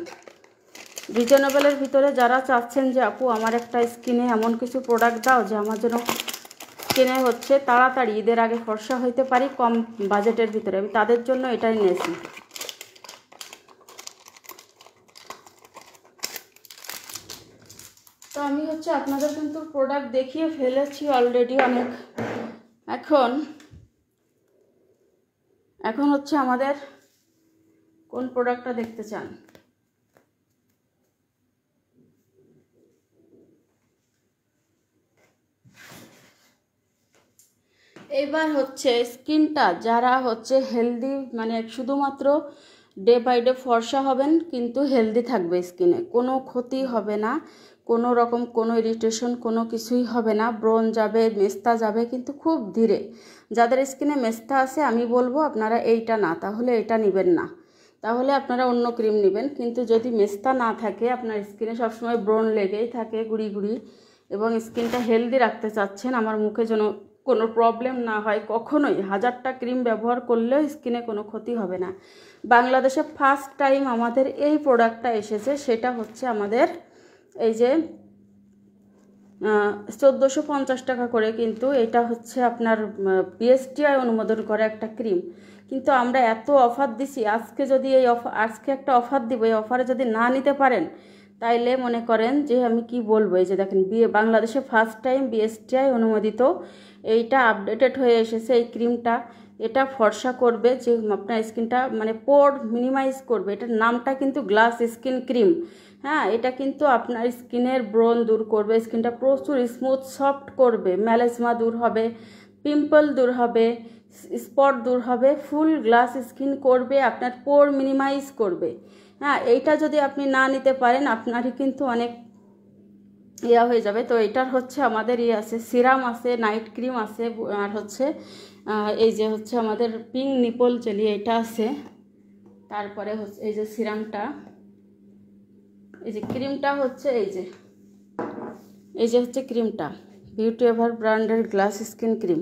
রিজনেবলের ভিতরে। যারা চাচ্ছেন যে আপু আমার একটা স্কিনে এমন কিছু প্রোডাক্ট দাও যে আমার জন্য স্কিনে হচ্ছে তাড়াতাড়ি ঈদের আগে ফর্সা হইতে পারি কম বাজেটের ভিতরে, আমি তাদের জন্য এটাই নিয়েছি। তো আমি হচ্ছে আপনাদের কিন্তু প্রোডাক্ট দেখিয়ে ফেলেছি অলরেডি অনেক। এখন হচ্ছে আমাদের কোন প্রোডাক্টটা দেখতে চান? এবার হচ্ছে স্কিনটা যারা হচ্ছে হেলদি, মানে শুধুমাত্র ডে বাই ডে ফর্সা হবেন কিন্তু হেলদি থাকবে, স্কিনে কোনো ক্ষতি হবে না, কোনো রকম কোনো ইরিটেশন কোনো কিছুই হবে না, ব্রণ যাবে, মেস্তা যাবে, কিন্তু খুব ধীরে। যাদের স্কিনে মেস্তা আছে আমি বলবো আপনারা এইটা না, তাহলে এটা নেবেন না, তাহলে আপনারা অন্য ক্রিম নেবেন। কিন্তু যদি মেস্তা না থাকে, আপনার স্কিনে সবসময় ব্রণ লেগেই থাকে গুড়ি গুড়ি, এবং স্কিনটা হেলদি রাখতে চাচ্ছেন, আমার মুখে যেন কোনো প্রবলেম না হয়, কখনোই 1000টা ক্রিম ব্যবহার করলেও স্কিনে কোনো ক্ষতি হবে না। বাংলাদেশে ফার্স্ট টাইম আমাদের এই প্রোডাক্টটা এসেছে, সেটা হচ্ছে আমাদের এই যে 1450 টাকা করে, কিন্তু এটা হচ্ছে আপনার বিএসটিআই অনুমোদন করা একটা ক্রিম। কিন্তু আমরা এত অফার দিছি, আজকে একটা অফার দিব, এই অফারে যদি না নিতে পারেন তাইলে মনে করেন যে আমি কি বলবো। এই যে দেখেন, বাংলাদেশে ফার্স্ট টাইম বিএসটিআই অনুমোদিত, এইটা আপডেটেড হয়ে এসেছে এই ক্রিমটা। এটা ফর্সা করবে, যে আপনার স্কিনটা মানে পোর মিনিমাইজ করবে। এটার নামটা কিন্তু গ্লাস স্কিন ক্রিম। হ্যাঁ, এটা কিন্তু আপনার স্কিনের ব্রণ দূর করবে, স্কিনটা প্রচুর স্মুথ সফট করবে, ম্যালেজমা দূর হবে, পিম্পল দূর হবে, স্পট দূর হবে, ফুল গ্লাস স্কিন করবে, আপনার পোর মিনিমাইজ করবে। হ্যাঁ, এইটা যদি আপনি না নিতে পারেন আপনারই কিন্তু অনেক হয়ে যাবে। তো এটার হচ্ছে আমাদের আছে সিরাম আছে, নাইট ক্রিম আছে, আর হচ্ছে এই যে হচ্ছে আমাদের পিঙ্ক নিপল জেলি এটা আছে। তারপরে হচ্ছে এই যে সিরামটা, এই যে ক্রিমটা হচ্ছে এই যে হচ্ছে ক্রিমটা বিউটি এভার ব্র্যান্ডের গ্লাস স্কিন ক্রিম।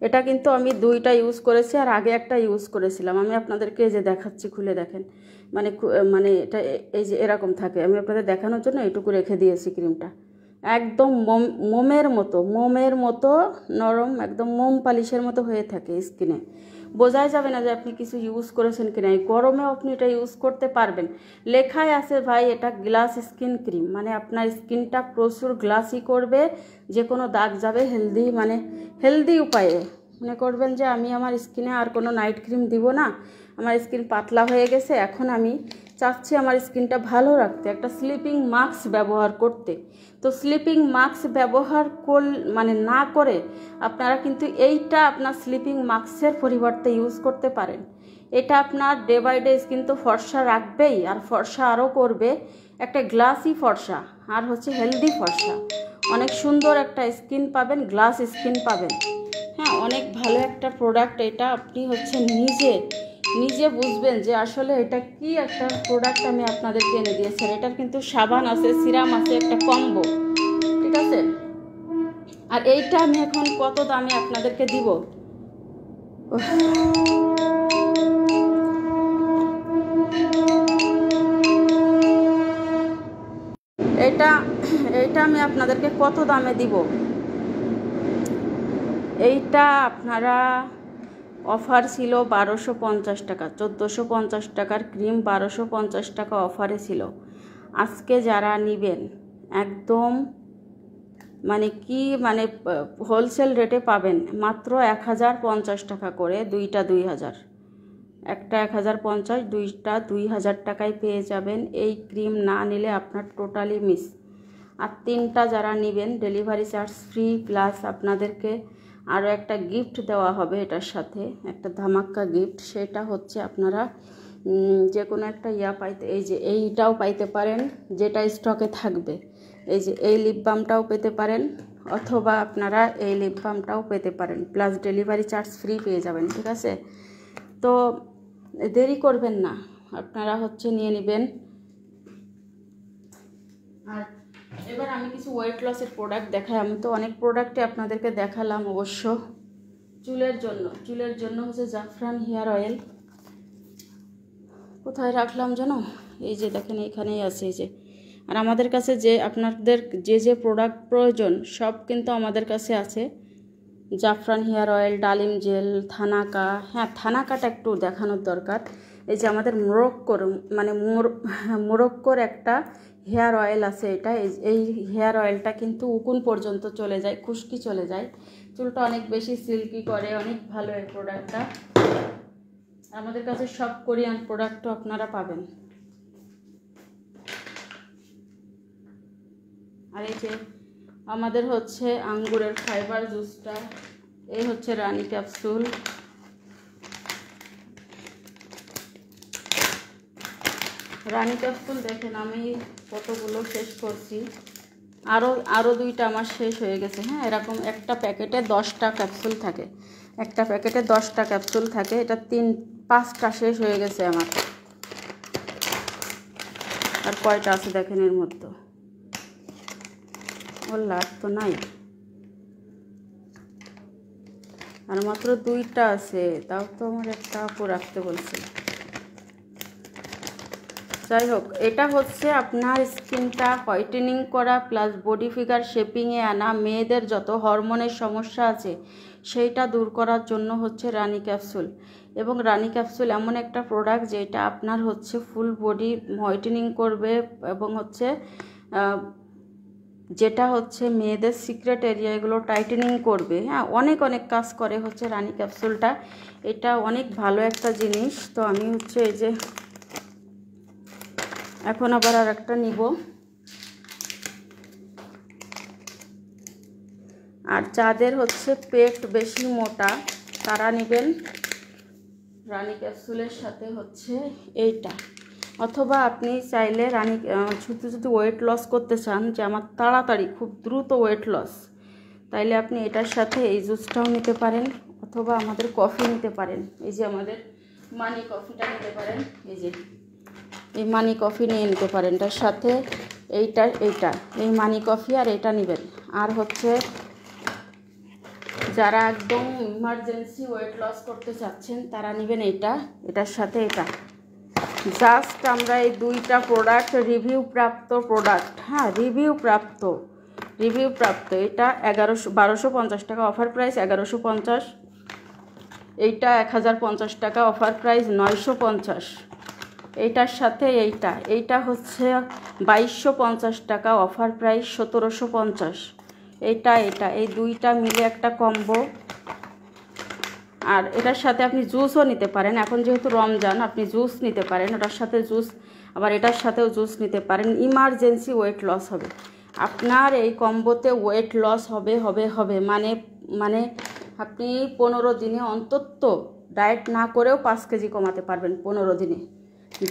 এটা কিন্তু আমি 2টা ইউজ করেছি, আর আগে একটা ইউজ করেছিলাম। আমি আপনাদেরকে এই যে দেখাচ্ছি, খুলে দেখেন, মানে এটা এই যে এরকম থাকে। আমি আপনাদের দেখানোর জন্য এইটুকু রেখে দিয়েছি। ক্রিমটা একদম মোমের মতো নরম, একদম মোম পালিশের মতো হয়ে থাকে স্কিনে, বোঝাই যাবে না যে আপনি কিছু ইউজ করেছেন কিনা। এই গরমেও আপনি এটা ইউজ করতে পারবেন। লেখাই আছে ভাই এটা গ্লাস স্কিন ক্রিম, মানে আপনার স্কিনটা প্রচুর গ্লাসি করবে, যে কোনো দাগ যাবে হেলদি উপায়ে। মনে করবেন যে আমি আমার স্কিনে আর কোনো নাইট ক্রিম দিব না, আমার স্কিন পাতলা হয়ে গেছে, এখন আমি চাচ্ছি আমার স্কিনটা ভালো রাখতে, একটা স্লিপিং মাস্ক ব্যবহার করতে। তো স্লিপিং মাস্ক ব্যবহার না করে আপনারা কিন্তু এইটা আপনার স্লিপিং মাস্কের পরিবর্তে ইউজ করতে পারেন। এটা আপনার ডে বাই ডে স্কিন তো ফর্সা রাখবেই, আর ফর্সা আরও করবে, একটা গ্লাসি ফর্সা আর হচ্ছে হেলদি ফর্সা, অনেক সুন্দর একটা স্কিন পাবেন, গ্লাস স্কিন পাবেন। হ্যাঁ, অনেক ভালো একটা প্রোডাক্ট এটা। আপনি হচ্ছে নিজে বুঝবেন যে আসলে এটা কি একটা প্রোডাক্ট আমি আপনাদেরকে এনে দিয়েছি। এটার কিন্তু সাবান আছে, সিরাম আছে, একটা কম্বো, ঠিক আছে। আর এইটা আমি এখন কত দামে আপনাদেরকে দিব, এইটা আমি আপনাদেরকে কত দামে দিব। এইটা আপনারা অফার ছিল 1250 টাকা, 1450 টাকার ক্রিম 1250 টাকা অফারে ছিল। আজকে যারা নেবেন একদম হোলসেল রেটে পাবেন মাত্র 1050 টাকা করে, দুইটা 2000, একটা 1050, দুইটা 2000 টাকায় পেয়ে যাবেন। এই ক্রিম না নিলে আপনার টোটালি মিস। আর তিনটা যারা নেবেন ডেলিভারি চার্জ ফ্রি, প্লাস আপনাদেরকে আরও একটা গিফট দেওয়া হবে এটার সাথে, একটা ধামাক্কা গিফট। সেটা হচ্ছে আপনারা যে কোনো একটা পাইতে, এই যে এইটাও পাইতে পারেন যেটা স্টকে থাকবে, এই যে এই লিপ বামটাও পেতে পারেন, অথবা আপনারা এই লিপ বামটাও পেতে পারেন, প্লাস ডেলিভারি চার্জ ফ্রি পেয়ে যাবেন। ঠিক আছে, তো দেরি করবেন না, আপনারা নিয়ে নেবেন। আর এবার আমি কিছু ওয়েট লসের প্রোডাক্ট দেখাই। আমি তো অনেক প্রোডাক্টই আপনাদেরকে দেখালাম অবশ্য। চুলের জন্য হচ্ছে জাফরান হেয়ার অয়েল। কোথায় রাখলাম জানো? এই যে দেখেন এখানেই আছে, এই যে। আর আমাদের কাছে যে আপনাদের যে প্রোডাক্ট প্রয়োজন সব কিন্তু আমাদের কাছে আছে। জাফরান হেয়ার অয়েল, ডালিম জেল, থানাকা। হ্যাঁ, থানাকাটা একটু দেখানোর দরকার। এই যে আমাদের মোরক্কোর একটা হেয়ার অয়েল আছে, এটা এই হেয়ার অয়েলটা কিন্তু উকুন পর্যন্ত চলে যায়, খুশকি চলে যায়, চুলটা অনেক বেশি সিল্কি করে, অনেক ভালো এই প্রোডাক্টটা। আমাদের কাছে সব কোরিয়ান প্রোডাক্টও আপনারা পাবেন। আর এই যে আমাদের আঙ্গুরের ফাইবার জুসটা, এই রানী ক্যাপসুল। রানী ক্যাপসুল দেখেন আমি কতগুলো শেষ করছি, আরও দুইটা আমার শেষ হয়ে গেছে। হ্যাঁ, এরকম একটা প্যাকেটে 10টা ক্যাপসুল থাকে, একটা প্যাকেটে 10টা ক্যাপসুল থাকে, এটা 5টা শেষ হয়ে গেছে আমার। আর কয়টা আছে দেখেন এর মধ্যে, ওর লাভ তো নাই, আর মাত্র 2টা আছে, তাও তো আমার একটা আপু রাখতে বলছে। যাই হোক, এটা আপনার স্কিনটা হোয়াইটেনিং করা প্লাস বডি ফিগার শেপিংয়ে আনা, মেয়েদের যত হরমোনের সমস্যা আছে সেইটা দূর করার জন্য রানী ক্যাপসুল। এবং রানী ক্যাপসুল এমন একটা প্রোডাক্ট যেটা আপনার ফুল বডি হোয়াইটেনিং করবে, এবং যেটা মেয়েদের সিক্রেট এরিয়াগুলো টাইটেনিং করবে। হ্যাঁ, অনেক কাজ করে রানী ক্যাপসুলটা, এটা অনেক ভালো একটা জিনিস। তো আমি এই যে এখন আবার আর একটা নিব। আর যাদের পেট বেশি মোটা তারা নেবেন রানী ক্যাপসুলের সাথে এইটা, অথবা আপনি চাইলে যদি ওয়েট লস করতে চান, যে আমার তাড়াতাড়ি খুব দ্রুত ওয়েট লস, তাইলে আপনি এটার সাথে এই জুসটাও নিতে পারেন, অথবা আমাদের কফি নিতে পারেন। এই যে আমাদের মানি কফিটা নিতে পারেন, এই যে এই মানি কফি নিয়ে নিতে পারেন, এটার সাথে এইটা এই মানি কফি আর এটা নেবেন। আর যারা একদম ইমার্জেন্সি ওয়েট লস করতে চাচ্ছেন তারা নেবেন এটার সাথে এটা। জাস্ট আমরা এই 2টা প্রোডাক্ট রিভিউ প্রাপ্ত প্রোডাক্ট, হ্যাঁ রিভিউ প্রাপ্ত। এটা 1250 টাকা, অফার প্রাইস 1150। এইটা 1050 টাকা, অফার প্রাইস 950। এইটার সাথে এইটা 2250 টাকা, অফার প্রাইস 1750। এটা এই 2টা মিলে একটা কম্বো। আর এটার সাথে আপনি জুসও নিতে পারেন, এখন যেহেতু রমজান আপনি জুস নিতে পারেন, ওটার সাথে জুস, আবার এটার সাথেও জুস নিতে পারেন। ইমার্জেন্সি ওয়েট লস হবে আপনার এই কম্বোতে, ওয়েট লস হবে মানে আপনি 15 দিনে অন্তত ডায়েট না করেও 5 কেজি কমাতে পারবেন 15 দিনে,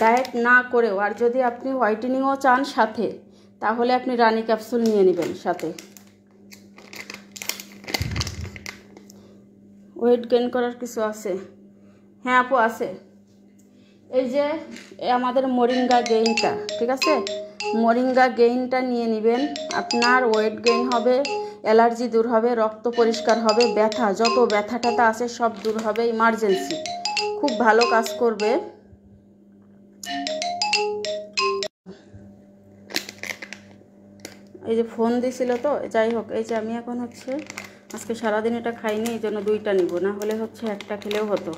ডায়েট না করেও। আর যদি আপনি হোয়াইটেনিংও চান সাথে, তাহলে আপনি রানী ক্যাপসুল নিয়ে নেবেন সাথে। ওয়েট গেইন করার কিছু আছে? হ্যাঁ আপু আছে। এই যে আমাদের মোরিঙ্গা গেইনটা, ঠিক আছে, মোরিঙ্গা গেইনটা নিয়ে নেবেন। আপনার ওয়েট গেইন হবে, অ্যালার্জি দূর হবে, রক্ত পরিষ্কার হবে, ব্যথা যত ব্যথা ট্যাথা আছে সব দূর হবে, ইমার্জেন্সি খুব ভালো কাজ করবে। এই যে ফোন দিছিল তো, যাই হোক, এই যে আমি এখন আজকে সারাদিন এটা খাইনি, এই জন্য 2টা নিব, না হলে হচ্ছে একটা খেলেও হতো।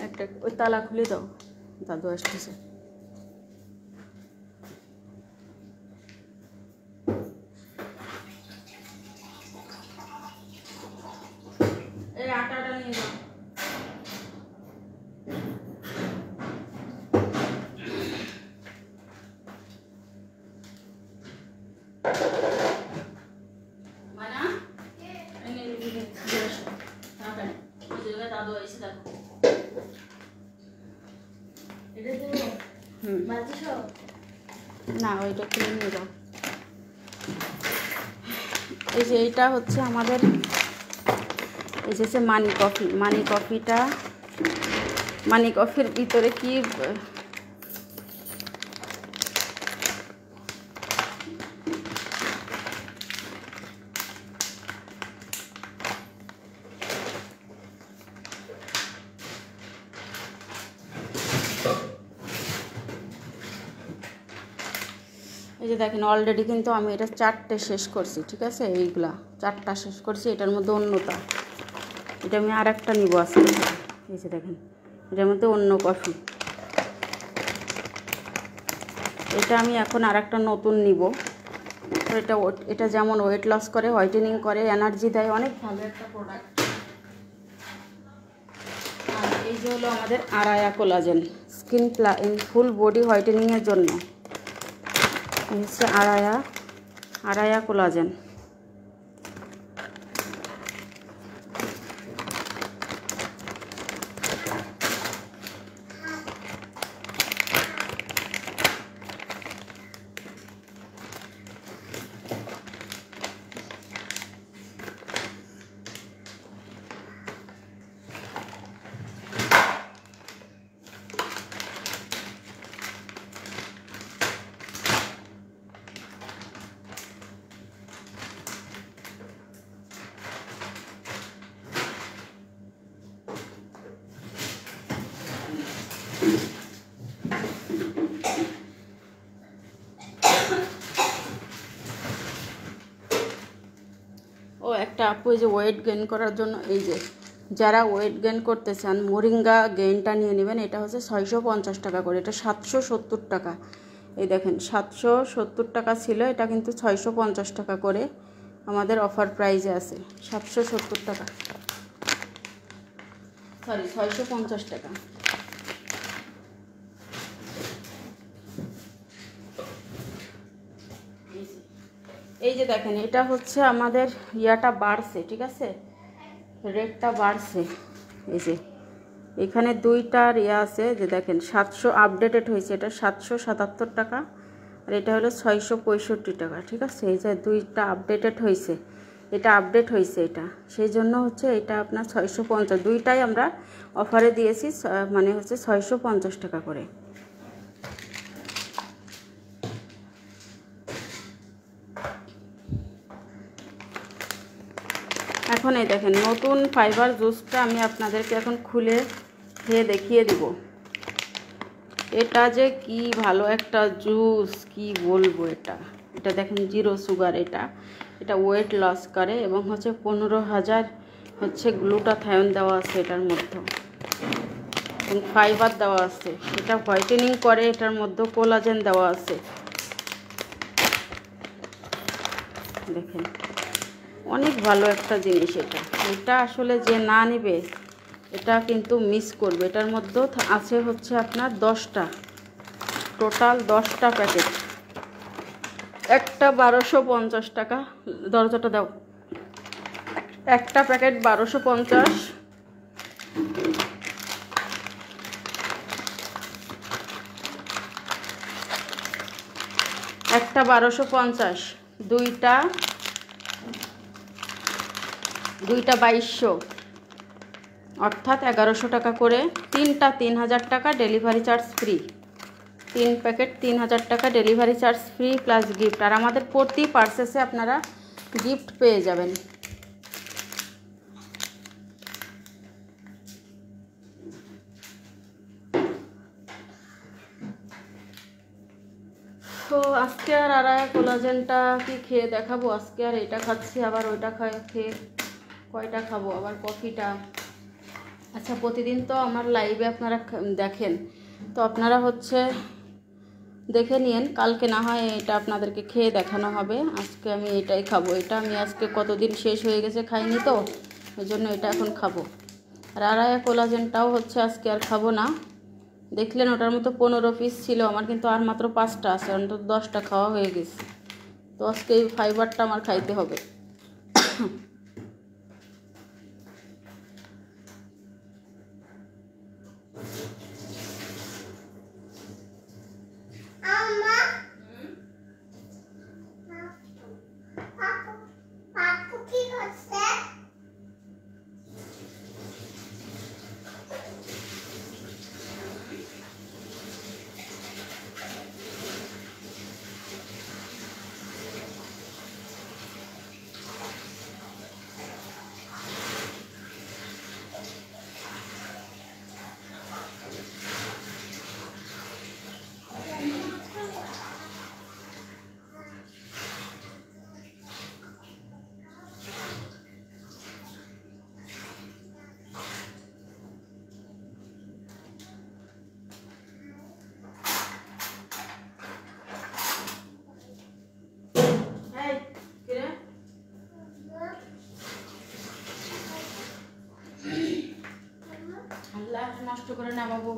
একটা ওই তালা খুলে দাও, দাদু আসতেছে। এই আটাটা নিয়ে যাও। না, ওইটা খুলে নিয়ে যাও। এই যে এইটা হচ্ছে আমাদের, এই যে মানি কফি। মানি কফির ভিতরে কি এই যে দেখেন, অলরেডি কিন্তু আমি এটা 4টে শেষ করছি, ঠিক আছে? এইগুলা 4টা শেষ করছি। এটার মধ্যে অন্যটা, এটা আমি আর একটা নিব আজকে। এই যে দেখেন, এটার মধ্যে অন্য কফি। এটা আমি এখন আর একটা নতুন নিব। এটা যেমন ওয়েট লস করে, হোয়াইটেনিং করে, এনার্জি দেয়, অনেক ভালো একটা প্রোডাক্ট। আর এই যে হলো আমাদের আরায়া কোলাজেন, স্কিন ফুল বডি হোয়াইটেনিংয়ের জন্য। এই হচ্ছে আরায়া কোলাজেন। ও একটা আপু, এই যে ওয়েট গেইন করার জন্য, এই যে যারা ওয়েট গেইন করতে চান মোরিঙ্গা গেইনটা নিয়ে নেবেন। এটা হচ্ছে 650 টাকা করে, এটা 770 টাকা। এই দেখেন 770 টাকা ছিল, এটা কিন্তু 650 টাকা করে আমাদের অফার প্রাইজে আছে। 770 টাকা, সরি 650 টাকা। এই যে দেখেন, এটা হচ্ছে আমাদের ইয়াটা বাড়ছে, ঠিক আছে? রেটটা বাড়ছে। এই যে এখানে 2টার ইয়া আছে, যে দেখেন 700 আপডেটেড হয়েছে, এটা 777 টাকা, আর এটা হলো 665 টাকা, ঠিক আছে? এই যে 2টা আপডেটেড হয়েছে, এটা আপডেট হয়েছে, এটা সেই জন্য হচ্ছে এটা আপনার 650। 2টাই আমরা অফারে দিয়েছি, মানে হচ্ছে 650 টাকা করে। এখন এই দেখেন নতুন ফাইবার জুসটা আমি আপনাদেরকে এখন খুলে খেয়ে দেখিয়ে দিব। এটা যে কি ভালো একটা জুস, কি বলবো। এটা দেখেন 0 সুগার। এটা ওয়েট লস করে এবং হচ্ছে 15,000 হচ্ছে গ্লুটাথায়ন দেওয়া আছে এটার মধ্যে, এবং ফাইবার দেওয়া আছে। এটা হোয়াইটেনিং করে, এটার মধ্যে কোলাজেন দেওয়া আছে। দেখেন অনেক ভালো একটা জিনিস। এটা আসলে যে না নেবে এটা কিন্তু মিস করবে। এটার মধ্যে আছে হচ্ছে আপনার 10টা, টোটাল 10টা প্যাকেট। একটা 1250 টাকা। দরজাটা দাও। একটা প্যাকেট 1250। একটা 1250, দুইটা 2200, অর্থাৎ 1100 টাকা করে। 3টা 3000 টাকা, ডেলিভারি চার্জ ফ্রি। 3 প্যাকেট 3000 টাকা, delivery charge free plus gift. আর আমাদের প্রতি পার্সেসে আপনারা গিফট পেয়ে যাবেন। তো আজকে আর আরায়া কোলাজেনটা কি খেয়ে দেখাবো। আজকে আর এটা খাচ্ছি, আবার ওইটা খেয়ে কয়টা খাবো আবার কফিটা। আচ্ছা, প্রতিদিন তো আমার লাইভে আপনারা দেখেন, তো আপনারা হচ্ছে দেখে নিন, কালকে না হয় এটা আপনাদেরকে খেয়ে দেখানো হবে। আজকে আমি এটাই খাবো, এটা আমি আজকে কতদিন শেষ হয়ে গেছে খাইনি, তো ওই জন্য এটা এখন খাবো। আর আড়াইয়া কোলাজেনটাও হচ্ছে আজকে আর খাবো না। দেখলেন ওটার মতো 15 পিস ছিল আমার, কিন্তু আর মাত্র 5টা আছে, অন্তত 10টা খাওয়া হয়ে গেছে। তো আজকে এই ফাইবারটা আমার খাইতে হবে। আল্লাহ নষ্ট করে না বাবু।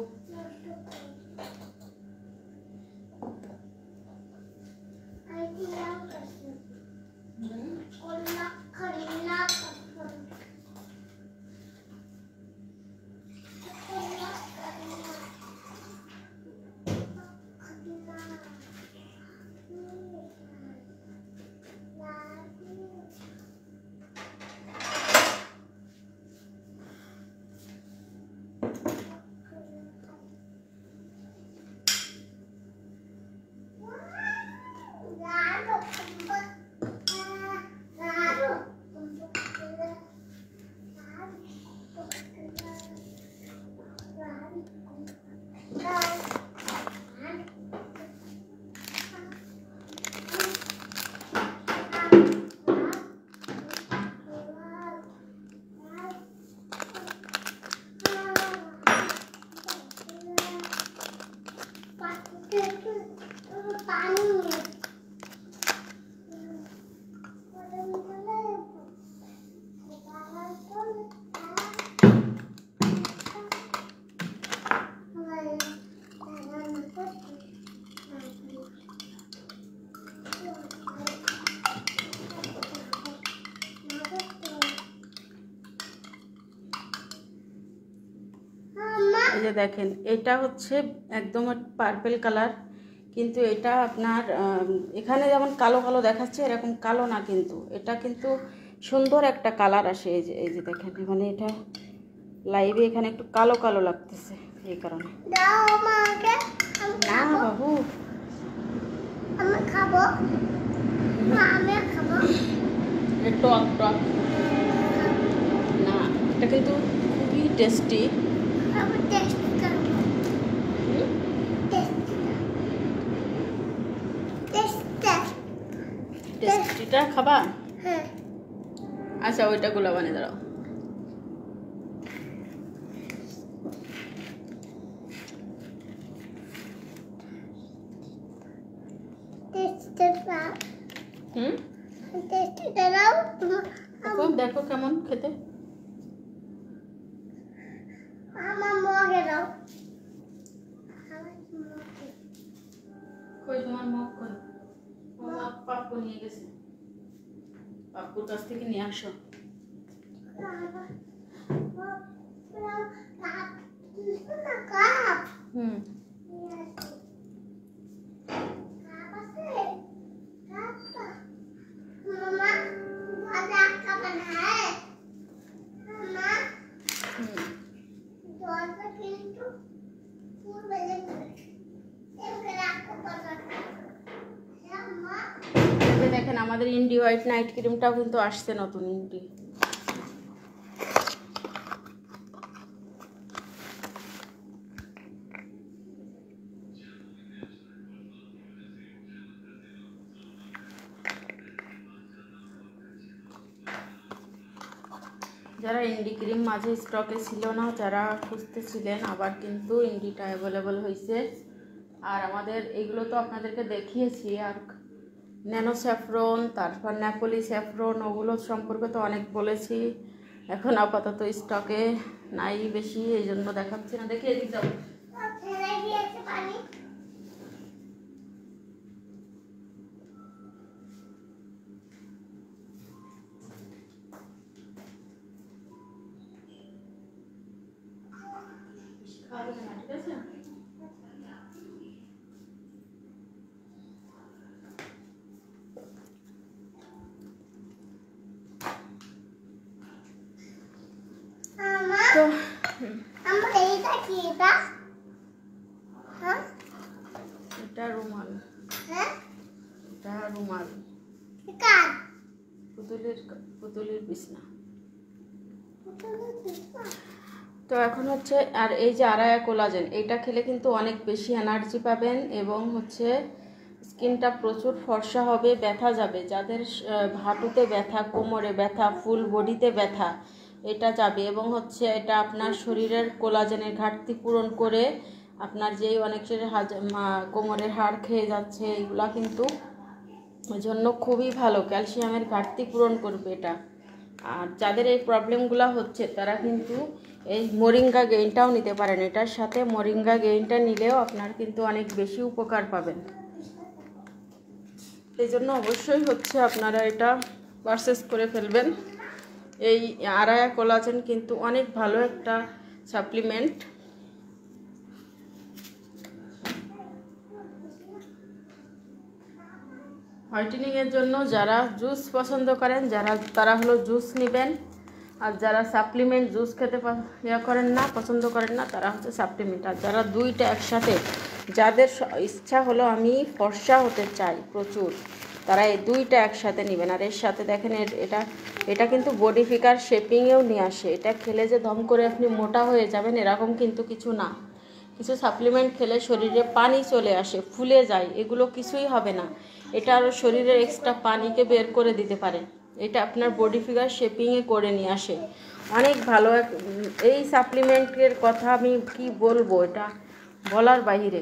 এই যে দেখেন, এটা হচ্ছে একদম পার্পল কালার, কিন্তু এটা আপনার এখানে যেমন কালো কালো দেখাচ্ছে এরকম কালো না, কিন্তু এটা কিন্তু সুন্দর একটা কালার আসে। এই যে দেখেন, মানে এটা লাইভে এখানে একটু কালো কালো লাগতেছে, এই কারণে। না বাবু, আমি খাবো, টক টক না, এটা কিন্তু খুবই টেস্টি। টেস্টিটা খাবা? হ্যাঁ। আচ্ছা, ওইটা গুলা বানিয়ে দাঁড়াও। দেখো কেমন খেতে। কই তোমার মগ? কই মগ? পাপ্পু নিয়ে গেছে, পাপ্পুর কাছ থেকে নিয়ে আসো। দেখেন, আমাদের ইন্ডি হোয়াইট নাইট ক্রিমটাও কিন্তু আসছে নতুন ইন্ডি। যারা ইন্ডি ক্রিম মাঝে স্টকে ছিল না, যারা খুঁজতেছিলেন, আবার কিন্তু ইন্ডিটা অ্যাভেলেবল হয়েছে। আর আমাদের এগুলো তো আপনাদেরকে দেখিয়েছি, আর ন্যানো স্যাফরন, তারপর নেপোলি স্যাফরন, ওগুলো সম্পর্কে তো অনেক বলেছি। এখন আপাতত স্টকে নাই বেশি, এই জন্য দেখাচ্ছি না। দেখিয়ে দিতে যাবো। ঠিক আছে, তো এটা রুমাল, এটা রুমাল, পুতুলের বিছনা। তো এখন হচ্ছে, আর এই যে আরায়া কোলাজেন, এটা খেলে কিন্তু অনেক বেশি এনার্জি পাবেন এবং হচ্ছে স্কিনটা প্রচুর ফর্সা হবে, ব্যথা যাবে। যাদের হাঁটুতে ব্যথা, কোমরে ব্যথা, ফুল বডিতে ব্যথা, এটা যাবে। এবং হচ্ছে এটা আপনার শরীরের কোলাজেনের ঘাটতি পূরণ করে, আপনার যেই অনেকের কোমরের হাড় খেয়ে যাচ্ছে, এগুলা কিন্তু ওই জন্য খুবই ভালো, ক্যালসিয়ামের ঘাটতি পূরণ করবে এটা। আর যাদের এই প্রবলেমগুলো হচ্ছে তারা কিন্তু এই মোরিঙ্গা গেইনটাও নিতে পারেন। এটার সাথে মোরিঙ্গা গেইনটা নিলেও আপনার কিন্তু অনেক বেশি উপকার পাবেন। এই জন্য অবশ্যই হচ্ছে আপনারা এটা পারচেস করে ফেলবেন। এই আরায়া কোলাজেন কিন্তু অনেক ভালো একটা সাপ্লিমেন্ট। হোয়াইটেনিংয়ের জন্য যারা জুস পছন্দ করেন, তারা হলো জুস নেবেন। আর যারা সাপ্লিমেন্ট জুস খেতে করেন না, পছন্দ করেন না, তারা হচ্ছে সাপ্লিমেন্ট। আর যারা দুইটা একসাথে, যাদের ইচ্ছা হলো আমি ফর্সা হতে চাই প্রচুর, তারা এই দুইটা একসাথে নেবেন। আর এর সাথে দেখেন এটা কিন্তু বডি ফিগার শেপিংয়েও নিয়ে আসে। এটা খেলে যে দম করে আপনি মোটা হয়ে যাবেন এরকম কিন্তু কিছু না। কিছু সাপ্লিমেন্ট খেলে শরীরে পানি চলে আসে, ফুলে যায়, এগুলো কিছুই হবে না। এটা আরও শরীরের এক্সট্রা পানিকে বের করে দিতে পারে। এটা আপনার বডি ফিগার শেপিংয়ে করে নিয়ে আসে, অনেক ভালো এই সাপ্লিমেন্টের কথা আমি কি বলবো, এটা বলার বাইরে।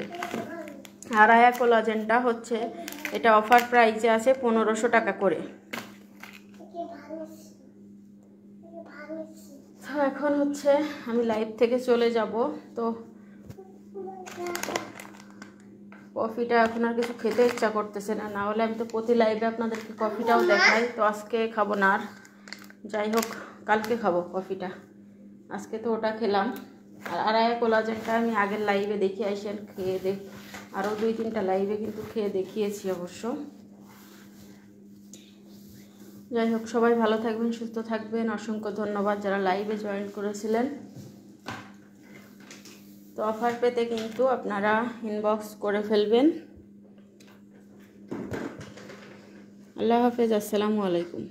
আরায়া কোলাজেনটা হচ্ছে, এটা অফার প্রাইসে আছে 1500 টাকা করে। তো এখন হচ্ছে আমি লাইভ থেকে চলে যাব। তো কফিটা এখন আর কিছু খেতে ইচ্ছা করতেছে না, না হলে আমি তো প্রতি লাইভে আপনাদেরকে কফিটাও দেখাই। তো আজকে খাবো না, আর যাই হোক কালকে খাবো কফিটা, আজকে তো ওটা খেলাম। আর আরায়া কোলাজেনটা আমি আগের লাইভে দেখিয়ে আসেন, খেয়ে আরও 2-3টা লাইভে কিন্তু খেয়ে দেখিয়েছি অবশ্য। যাই হোক, সবাই ভালো থাকবেন, সুস্থ থাকবেন। অসংখ্য ধন্যবাদ যারা লাইভে জয়েন করেছিলেন। তো অফার পেতে কিন্তু আপনারা ইনবক্স করে ফেলবেন। আল্লাহ হাফেজ, আসসালামু আলাইকুম।